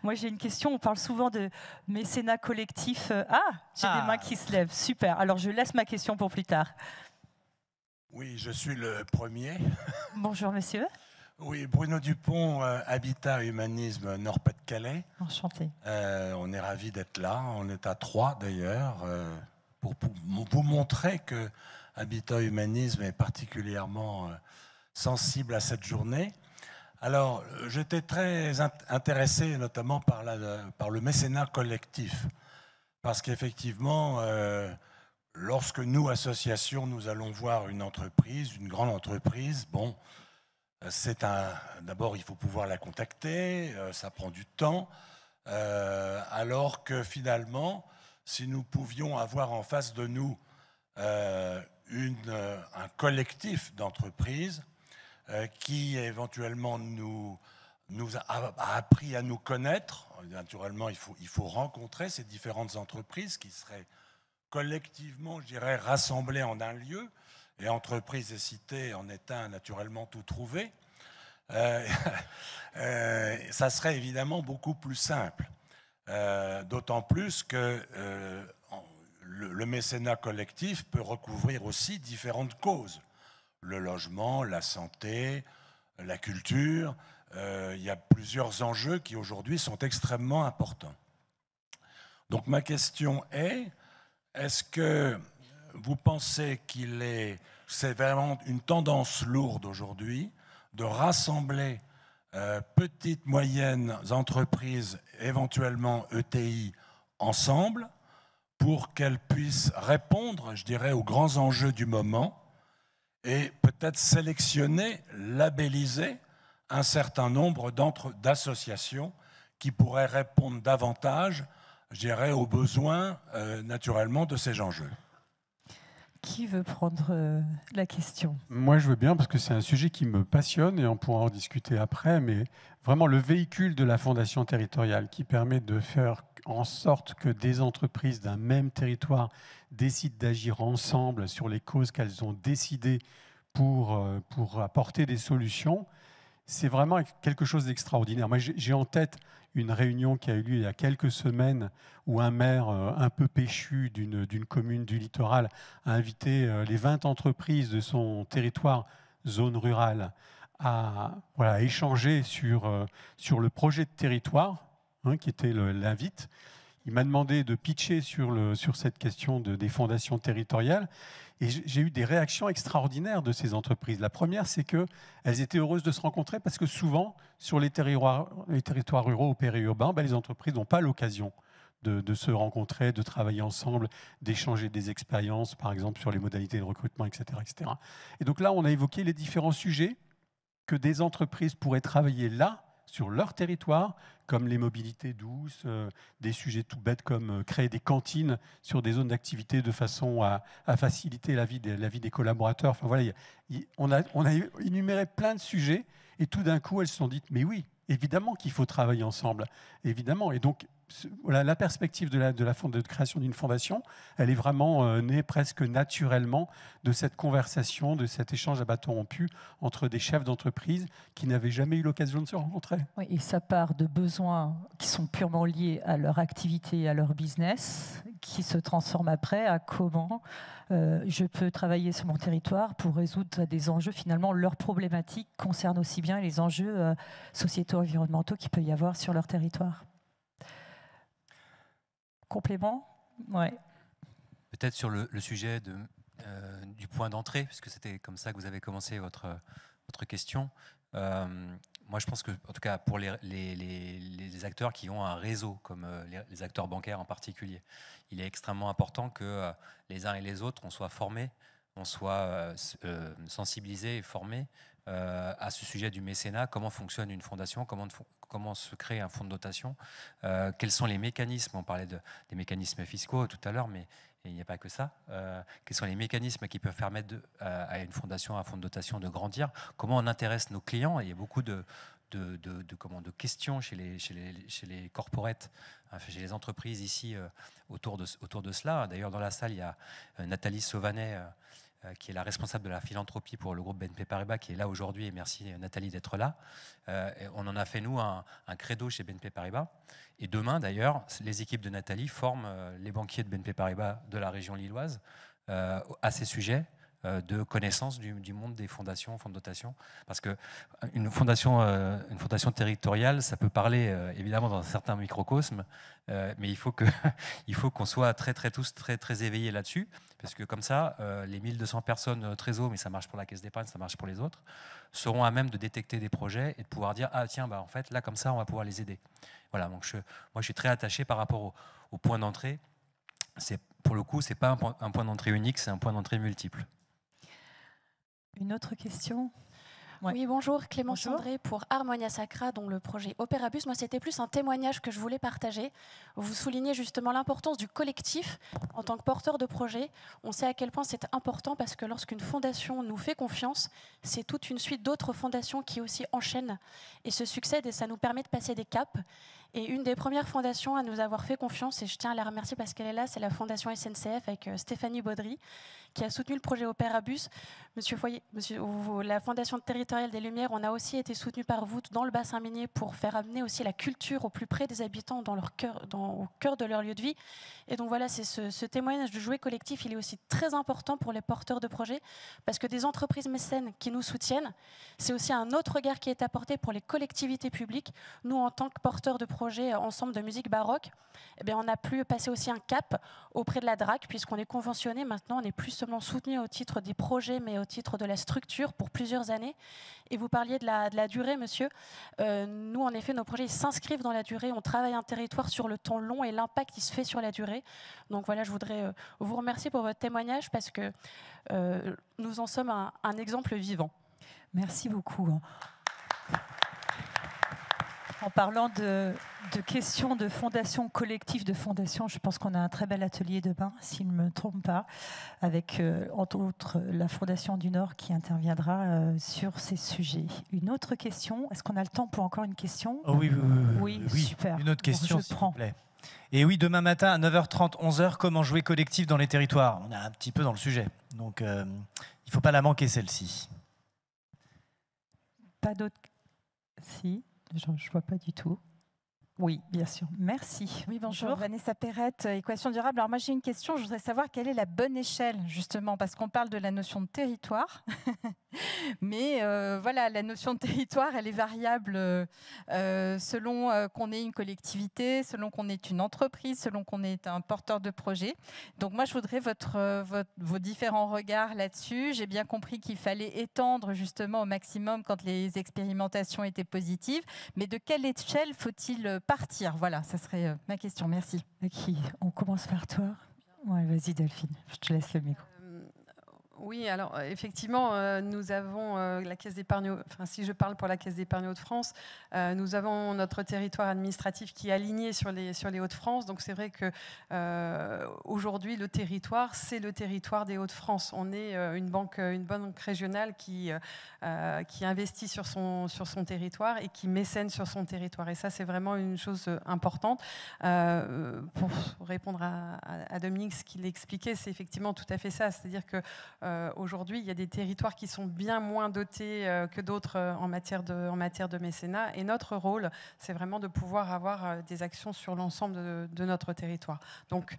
Moi, j'ai une question. On parle souvent de mécénat collectif. J'ai des mains qui se lèvent. Super. Alors, je laisse ma question pour plus tard. Oui, je suis le premier. Bonjour, monsieur. Oui, Bruno Dupont, Habitat Humanisme Nord-Pas-de-Calais. Enchanté. On est ravis d'être là. On est à 3 d'ailleurs, pour vous montrer que Habitat Humanisme est particulièrement sensible à cette journée. Alors, j'étais très intéressé notamment par le mécénat collectif, parce qu'effectivement, lorsque nous, associations, nous allons voir une entreprise, une grande entreprise, bon, d'abord, il faut pouvoir la contacter, ça prend du temps, alors que finalement, si nous pouvions avoir en face de nous un collectif d'entreprises qui éventuellement nous a appris à nous connaître, naturellement, il faut rencontrer ces différentes entreprises qui seraient collectivement, je dirais, rassemblés en un lieu, et entreprises et cités en est un naturellement tout trouvé, ça serait évidemment beaucoup plus simple. d'autant plus que le mécénat collectif peut recouvrir aussi différentes causes. Le logement, la santé, la culture. Il y a plusieurs enjeux qui aujourd'hui sont extrêmement importants. Donc ma question est-ce que vous pensez c'est vraiment une tendance lourde aujourd'hui de rassembler petites, moyennes entreprises, éventuellement ETI, ensemble pour qu'elles puissent répondre, je dirais, aux grands enjeux du moment et peut-être sélectionner, labelliser un certain nombre d'associations qui pourraient répondre davantage, je dirais, aux besoins naturellement de ces enjeux. Qui veut prendre la question? Moi, je veux bien, parce que c'est un sujet qui me passionne et on pourra en discuter après, mais vraiment le véhicule de la fondation territoriale qui permet de faire en sorte que des entreprises d'un même territoire décident d'agir ensemble sur les causes qu'elles ont décidées pour apporter des solutions, c'est vraiment quelque chose d'extraordinaire. Moi, j'ai en tête une réunion qui a eu lieu il y a quelques semaines où un maire un peu péchu d'une commune du littoral a invité les 20 entreprises de son territoire, zone rurale, à échanger sur le projet de territoire qui était l'invite. Il m'a demandé de pitcher sur cette question des fondations territoriales. Et j'ai eu des réactions extraordinaires de ces entreprises. La première, c'est qu'elles étaient heureuses de se rencontrer parce que souvent, sur les territoires ruraux ou périurbains, les entreprises n'ont pas l'occasion de se rencontrer, de travailler ensemble, d'échanger des expériences, par exemple, sur les modalités de recrutement, etc., etc. Et donc là, on a évoqué les différents sujets que des entreprises pourraient travailler là, sur leur territoire, comme les mobilités douces, des sujets tout bêtes comme créer des cantines sur des zones d'activité de façon à faciliter la vie des collaborateurs. Enfin, voilà, on a énuméré plein de sujets et tout d'un coup, elles se sont dites, mais oui, évidemment qu'il faut travailler ensemble, évidemment. Et donc, voilà, la perspective de création d'une fondation, elle est vraiment née presque naturellement de cette conversation, de cet échange à bâton rompu entre des chefs d'entreprise qui n'avaient jamais eu l'occasion de se rencontrer. Oui, et ça part de besoins qui sont purement liés à leur activité, à leur business, qui se transforment après à comment je peux travailler sur mon territoire pour résoudre des enjeux. Finalement, leurs problématiques concernent aussi bien les enjeux sociétaux, environnementaux qu'il peut y avoir sur leur territoire. Complément? Ouais. Peut-être sur le sujet du point d'entrée, puisque c'était comme ça que vous avez commencé votre question. Moi, je pense que, en tout cas, pour les acteurs qui ont un réseau, comme les acteurs bancaires en particulier, il est extrêmement important que les uns et les autres, on soit formés, on soit sensibilisés et formés à ce sujet du mécénat, comment fonctionne une fondation, comment se crée un fonds de dotation, quels sont les mécanismes, on parlait des mécanismes fiscaux tout à l'heure, mais il n'y a pas que ça, quels sont les mécanismes qui peuvent permettre à une fondation, à un fonds de dotation de grandir, comment on intéresse nos clients, et il y a beaucoup de questions chez les corporates, chez les entreprises ici autour de cela. D'ailleurs, dans la salle, il y a Nathalie Sauvanet, qui est la responsable de la philanthropie pour le groupe BNP Paribas, qui est là aujourd'hui, et merci Nathalie d'être là. On en a fait, nous, un credo chez BNP Paribas. Et demain, d'ailleurs, les équipes de Nathalie forment les banquiers de BNP Paribas de la région lilloise à ces sujets de connaissance du monde des fondations, fonds de dotation. Parce qu'une fondation territoriale, ça peut parler évidemment dans certains microcosmes, mais il faut qu'on soit tous très éveillés là-dessus, parce que comme ça, les 1200 personnes Trésor, mais ça marche pour la caisse d'épargne, ça marche pour les autres, seront à même de détecter des projets et de pouvoir dire « Ah tiens, en fait, là, comme ça, on va pouvoir les aider ». Voilà, donc moi, je suis très attaché par rapport au point d'entrée. Pour le coup, ce n'est pas un point d'entrée unique, c'est un point d'entrée multiple. Une autre question? Ouais. Oui, bonjour, Clémence André pour Harmonia Sacra, dont le projet Opérabus. Moi, c'était plus un témoignage que je voulais partager. Vous soulignez justement l'importance du collectif en tant que porteur de projet. On sait à quel point c'est important parce que lorsqu'une fondation nous fait confiance, c'est toute une suite d'autres fondations qui aussi enchaînent et se succèdent et ça nous permet de passer des caps. Et une des premières fondations à nous avoir fait confiance, et je tiens à la remercier parce qu'elle est là, c'est la Fondation SNCF avec Stéphanie Baudry, qui a soutenu le projet Opérabus. La Fondation territoriale des Lumières, on a aussi été soutenu par vous dans le bassin minier pour faire amener aussi la culture au plus près des habitants, au cœur de leur lieu de vie. Et donc voilà, c'est ce témoignage de jouet collectif, il est aussi très important pour les porteurs de projets, parce que des entreprises mécènes qui nous soutiennent, c'est aussi un autre regard qui est apporté pour les collectivités publiques. Nous, en tant que porteurs de projets ensemble de musique baroque, eh bien, on a pu passer aussi un cap auprès de la DRAC, puisqu'on est conventionné. Maintenant, on n'est plus seulement soutenu au titre des projets, mais au titre de la structure pour plusieurs années. Et vous parliez de la durée, monsieur. Nous, en effet, nos projets s'inscrivent dans la durée. On travaille un territoire sur le temps long et l'impact qui se fait sur la durée. Donc voilà, je voudrais vous remercier pour votre témoignage parce que nous en sommes un exemple vivant. Merci beaucoup. En parlant de questions de fondation, collectif de fondation, je pense qu'on a un très bel atelier demain, s'il ne me trompe pas, avec entre autres la Fondation du Nord qui interviendra sur ces sujets. Une autre question, est-ce qu'on a le temps pour encore une question ? Oui, super. Une autre question, je s'il prends. vous plaît. Et oui, demain matin à 9h30, 11h, comment jouer collectif dans les territoires ? On est un petit peu dans le sujet, donc il ne faut pas la manquer celle-ci. Pas d'autres ? Si. Je ne vois pas du tout. Oui, bien sûr. Merci. Oui, bonjour. Vanessa Perrette, Équation Durable. Alors moi, j'ai une question. Je voudrais savoir quelle est la bonne échelle, justement, parce qu'on parle de la notion de territoire. Mais voilà, la notion de territoire, elle est variable selon qu'on est une collectivité, selon qu'on est une entreprise, selon qu'on est un porteur de projet. Donc moi, je voudrais vos différents regards là-dessus. J'ai bien compris qu'il fallait étendre justement au maximum quand les expérimentations étaient positives. Mais de quelle échelle faut-il partir ? Voilà, ça serait ma question. Merci. Qui ? On commence par toi. Ouais, vas-y Delphine, je te laisse le micro. Oui, alors effectivement, nous avons la Caisse d'épargne, enfin si je parle pour la Caisse d'épargne Hauts-de-France, nous avons notre territoire administratif qui est aligné sur les Hauts-de-France. Donc c'est vrai que aujourd'hui le territoire, c'est le territoire des Hauts-de-France. On est une banque régionale qui investit sur son territoire et qui mécène sur son territoire. Et ça, c'est vraiment une chose importante. Pour répondre à Dominique, ce qu'il expliquait, c'est effectivement tout à fait ça. C'est-à-dire que aujourd'hui, il y a des territoires qui sont bien moins dotés que d'autres en matière de mécénat. Et notre rôle, c'est vraiment de pouvoir avoir des actions sur l'ensemble de notre territoire. Donc,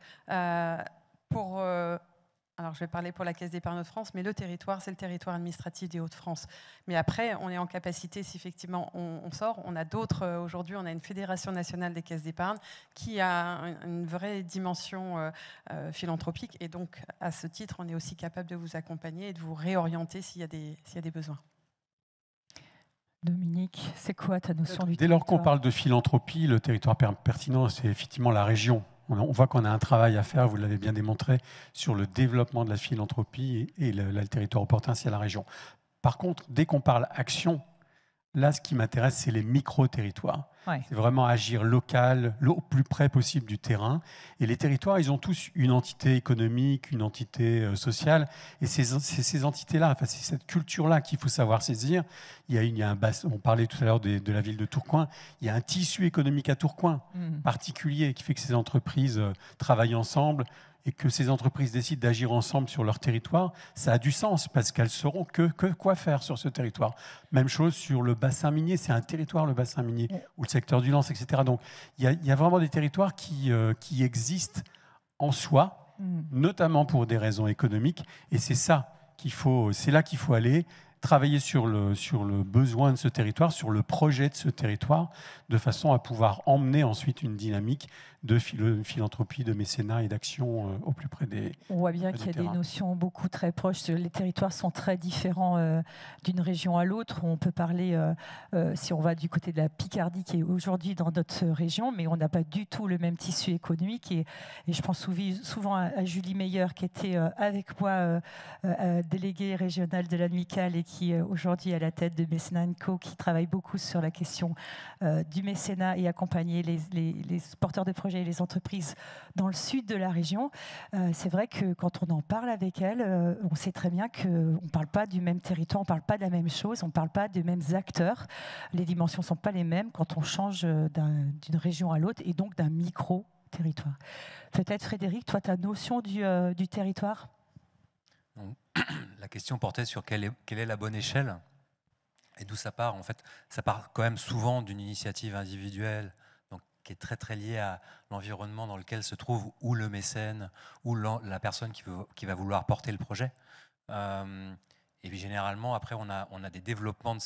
alors, je vais parler pour la Caisse d'épargne Hauts-de-France, mais le territoire, c'est le territoire administratif des Hauts-de-France. Mais après, on est en capacité, si effectivement on sort, on a d'autres, aujourd'hui, on a une Fédération nationale des caisses d'épargne qui a une vraie dimension philanthropique. Et donc, à ce titre, on est aussi capable de vous accompagner et de vous réorienter s'il y a des besoins. Dominique, c'est quoi ta notion du territoire ? Dès lors qu'on parle de philanthropie, le territoire pertinent, c'est effectivement la région. On voit qu'on a un travail à faire, vous l'avez bien démontré, sur le développement de la philanthropie et le territoire opportun, c'est la région. Par contre, dès qu'on parle action, là, ce qui m'intéresse, c'est les micro-territoires. Ouais. C'est vraiment agir local, au plus près possible du terrain. Et les territoires, ils ont tous une entité économique, une entité sociale. Et c'est ces entités-là, enfin, c'est cette culture-là qu'il faut savoir saisir. Il y a un bassin, on parlait tout à l'heure de la ville de Tourcoing. Il y a un tissu économique à Tourcoing particulier qui fait que ces entreprises travaillent ensemble et que ces entreprises décident d'agir ensemble sur leur territoire, ça a du sens parce qu'elles sauront quoi faire sur ce territoire. Même chose sur le bassin minier, c'est un territoire, le bassin minier, ou le secteur du lance, etc. Donc il y a vraiment des territoires qui existent en soi, notamment pour des raisons économiques, et c'est là qu'il faut aller, travailler sur le besoin de ce territoire, sur le projet de ce territoire, de façon à pouvoir emmener ensuite une dynamique de philanthropie, de mécénat et d'action au plus près des On voit bien qu'il y a des notions beaucoup très proches. Les territoires sont très différents d'une région à l'autre. On peut parler, si on va du côté de la Picardie, qui est aujourd'hui dans notre région, mais on n'a pas du tout le même tissu économique. Et je pense souvent à Julie Meyer, qui était avec moi déléguée régionale de l'Amicale et qui aujourd'hui est à la tête de Mécénat & Co, qui travaille beaucoup sur la question du mécénat et accompagner les porteurs de projets et les entreprises dans le sud de la région. C'est vrai que quand on en parle avec elle, on sait très bien qu'on ne parle pas du même territoire, on ne parle pas de la même chose, on ne parle pas des mêmes acteurs. Les dimensions ne sont pas les mêmes quand on change d'une région à l'autre et donc d'un micro-territoire. Peut-être Frédéric, toi, ta notion du territoire ? la question portait sur quelle est la bonne échelle et d'où ça part. En fait, ça part quand même souvent d'une initiative individuelle, donc qui est très très liée à l'environnement dans lequel se trouve ou le mécène ou la personne qui va vouloir porter le projet. Et puis généralement, après, on a des développements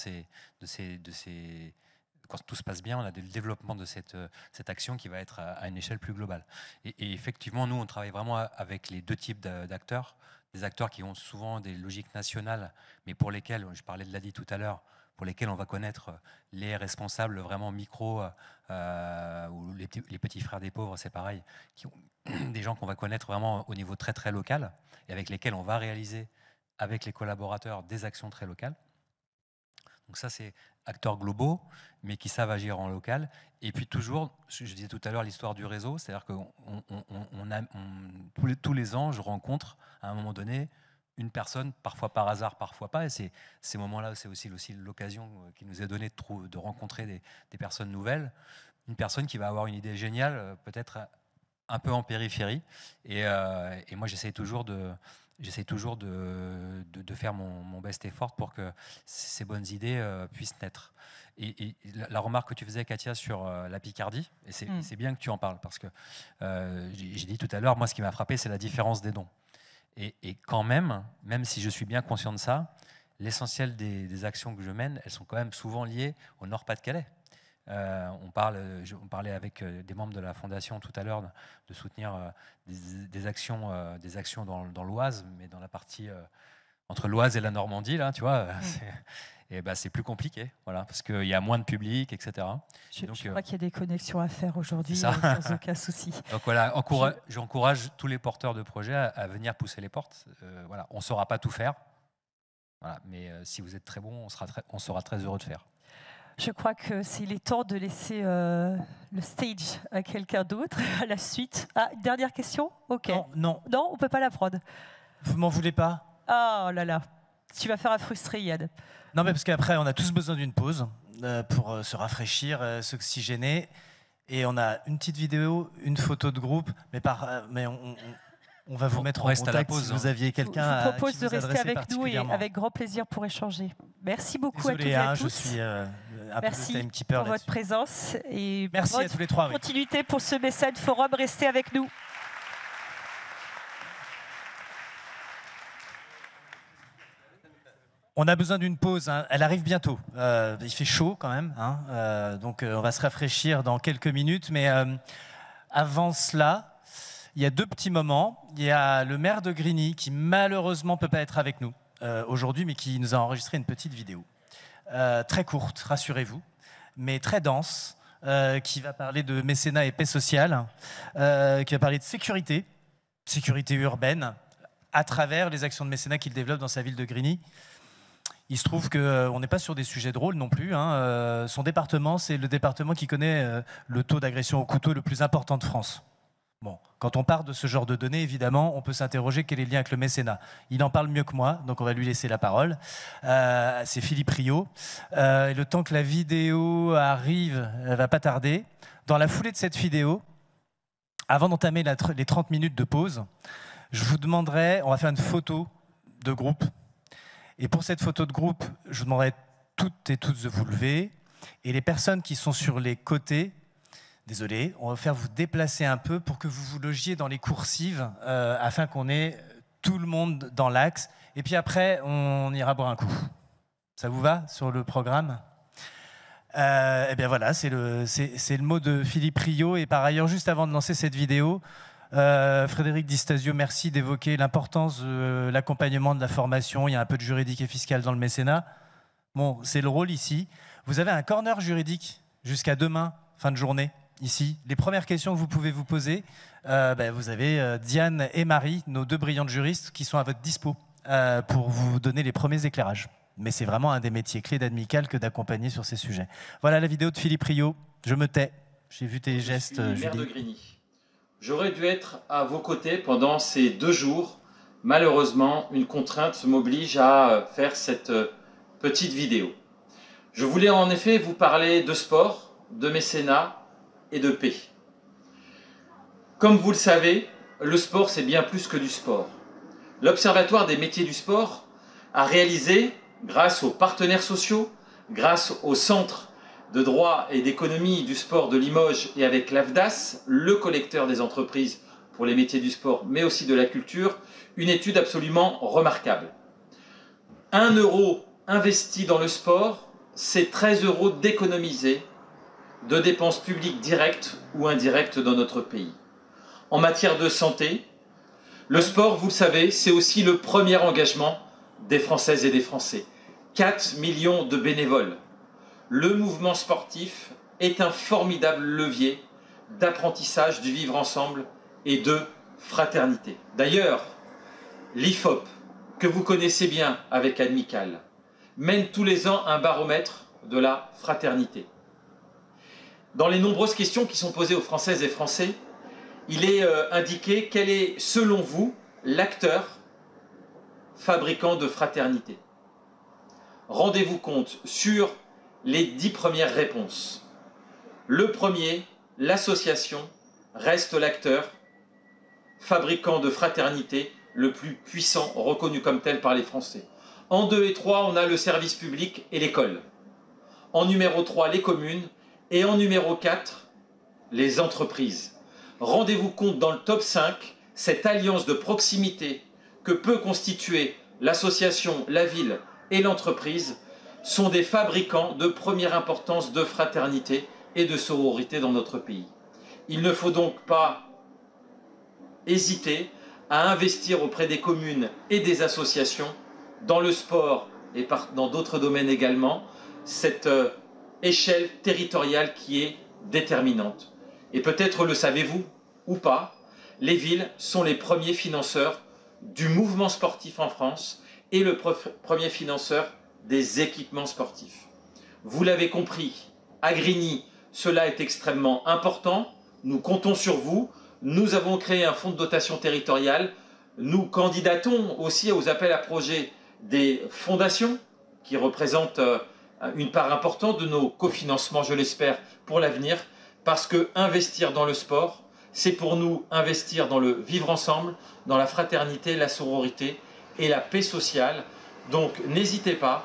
quand tout se passe bien, on a des développements de cette action qui va être à une échelle plus globale. Et effectivement, nous, on travaille vraiment avec les deux types d'acteurs. Des acteurs qui ont souvent des logiques nationales, mais pour lesquels, je parlais de l'ADI tout à l'heure, pour lesquels on va connaître les responsables vraiment micro, ou les petits frères des pauvres, c'est pareil, des gens qu'on va connaître vraiment au niveau très très local, et avec lesquels on va réaliser avec les collaborateurs des actions très locales. Donc ça, c'est acteurs globaux, mais qui savent agir en local. Et puis toujours, je disais tout à l'heure l'histoire du réseau, c'est-à-dire que tous les ans, je rencontre à un moment donné une personne, parfois par hasard, parfois pas. Et ces moments-là, c'est aussi l'occasion qui nous est donnée de rencontrer des personnes nouvelles. Une personne qui va avoir une idée géniale, peut-être un peu en périphérie. Et moi, j'essaie toujours de faire mon best effort pour que ces bonnes idées puissent naître. Et la remarque que tu faisais, Katia, sur la Picardie, et c'est bien que tu en parles, parce que j'ai dit tout à l'heure, moi, ce qui m'a frappé, c'est la différence des dons. Et quand même si je suis bien conscient de ça, l'essentiel des actions que je mène, elles sont quand même souvent liées au Nord-Pas-de-Calais. On parlait avec des membres de la Fondation tout à l'heure de soutenir des actions dans l'Oise, mais dans la partie entre l'Oise et la Normandie, là, tu vois, c'est plus compliqué, voilà, parce qu'il y a moins de public, etc. Je crois qu'il y a des connexions à faire aujourd'hui, sans aucun souci. Donc voilà, j'encourage tous les porteurs de projets à venir pousser les portes. Voilà, on ne saura pas tout faire, voilà, mais si vous êtes très bon, on sera très heureux de faire. Je crois que c'est les temps de laisser le stage à quelqu'un d'autre, à la suite. Ah, une dernière question ? Ok. Non, on ne peut pas la prendre. Vous m'en voulez pas ? Oh là là, tu vas faire un frustré, Yann. Non, mais parce qu'après, on a tous besoin d'une pause pour se rafraîchir, s'oxygéner. Et on a une petite vidéo, une photo de groupe, mais on va vous mettre en contact si vous aviez quelqu'un à qui vous propose de rester avec nous et avec grand plaisir pour échanger. Merci beaucoup à toutes et à tous. Je suis un Merci peu le timekeeper pour votre présence et merci à tous les trois. Continuité pour ce Mécène Forum. Restez avec nous. On a besoin d'une pause, hein. Elle arrive bientôt. Il fait chaud quand même, hein. Donc on va se rafraîchir dans quelques minutes. Mais avant cela, il y a deux petits moments. Il y a le maire de Grigny qui malheureusement ne peut pas être avec nous aujourd'hui, mais qui nous a enregistré une petite vidéo. Très courte, rassurez-vous, mais très dense, qui va parler de mécénat et paix sociale, qui va parler de sécurité urbaine, à travers les actions de mécénat qu'il développe dans sa ville de Grigny. Il se trouve qu'on n'est pas sur des sujets drôles non plus, hein. Son département, c'est le département qui connaît le taux d'agression au couteau le plus important de France. Bon, quand on part de ce genre de données, évidemment, on peut s'interroger quel est le lien avec le mécénat. Il en parle mieux que moi, donc on va lui laisser la parole. C'est Philippe Riot. Le temps que la vidéo arrive, elle ne va pas tarder. Dans la foulée de cette vidéo, avant d'entamer les 30 minutes de pause, je vous demanderai, on va faire une photo de groupe. Et pour cette photo de groupe, je vous demanderai toutes et tous de vous lever. Et les personnes qui sont sur les côtés, désolé, on va faire vous déplacer un peu pour que vous vous logiez dans les coursives afin qu'on ait tout le monde dans l'axe. Et puis après, on ira boire un coup. Ça vous va sur le programme ? Eh bien voilà, c'est le mot de Philippe Riot. Et par ailleurs, juste avant de lancer cette vidéo, Frédéric Distasio, merci d'évoquer l'importance de l'accompagnement de la formation. Il y a un peu de juridique et fiscal dans le mécénat. Bon, c'est le rôle ici. Vous avez un corner juridique jusqu'à demain, fin de journée, ici. Les premières questions que vous pouvez vous poser, vous avez Diane et Marie, nos deux brillantes juristes, qui sont à votre dispo pour vous donner les premiers éclairages. Mais c'est vraiment un des métiers clés d'Admical que d'accompagner sur ces sujets. Voilà la vidéo de Philippe Riot. Je me tais. J'ai vu tes gestes, Julie. Maire de Grigny. J'aurais dû être à vos côtés pendant ces 2 jours. Malheureusement, une contrainte m'oblige à faire cette petite vidéo. Je voulais en effet vous parler de sport, de mécénat et de paix. Comme vous le savez, le sport, c'est bien plus que du sport. l'Observatoire des métiers du sport a réalisé, grâce aux partenaires sociaux, grâce au Centre de droit et d'économie du sport de Limoges et avec l'AFDAS, le collecteur des entreprises pour les métiers du sport, mais aussi de la culture, une étude absolument remarquable. 1 euro investi dans le sport, c'est 13 euros d'économiser de dépenses publiques directes ou indirectes dans notre pays. En matière de santé, le sport, vous le savez, c'est aussi le premier engagement des Françaises et des Français. 4 millions de bénévoles. Le mouvement sportif est un formidable levier d'apprentissage du vivre ensemble et de fraternité. D'ailleurs, l'IFOP, que vous connaissez bien avec Admical, mène tous les ans un baromètre de la fraternité. Dans les nombreuses questions qui sont posées aux Françaises et Français, il est indiqué quel est, selon vous, l'acteur fabricant de fraternité. Rendez-vous compte sur les 10 premières réponses. Le premier, l'association, reste l'acteur fabricant de fraternité le plus puissant, reconnu comme tel par les Français. En 2 et 3, on a le service public et l'école. En numéro 3, les communes. Et en numéro 4, les entreprises. Rendez-vous compte dans le top 5, cette alliance de proximité que peut constituer l'association, la ville et l'entreprise sont des fabricants de première importance de fraternité et de sororité dans notre pays. Il ne faut donc pas hésiter à investir auprès des communes et des associations dans le sport et dans d'autres domaines également, cette échelle territoriale qui est déterminante. Et peut-être le savez-vous ou pas, les villes sont les premiers financeurs du mouvement sportif en France et le premier financeur des équipements sportifs. Vous l'avez compris, à Grigny, cela est extrêmement important. Nous comptons sur vous. Nous avons créé un fonds de dotation territoriale. Nous candidatons aussi aux appels à projets des fondations qui représentent une part importante de nos cofinancements, je l'espère, pour l'avenir, parce que investir dans le sport, c'est pour nous investir dans le vivre ensemble, dans la fraternité, la sororité et la paix sociale. Donc n'hésitez pas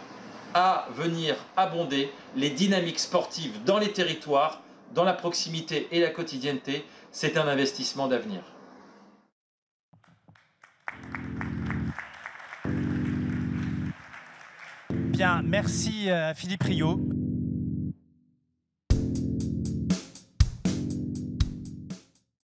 à venir abonder les dynamiques sportives dans les territoires, dans la proximité et la quotidienneté. C'est un investissement d'avenir. Bien, merci Philippe Rio.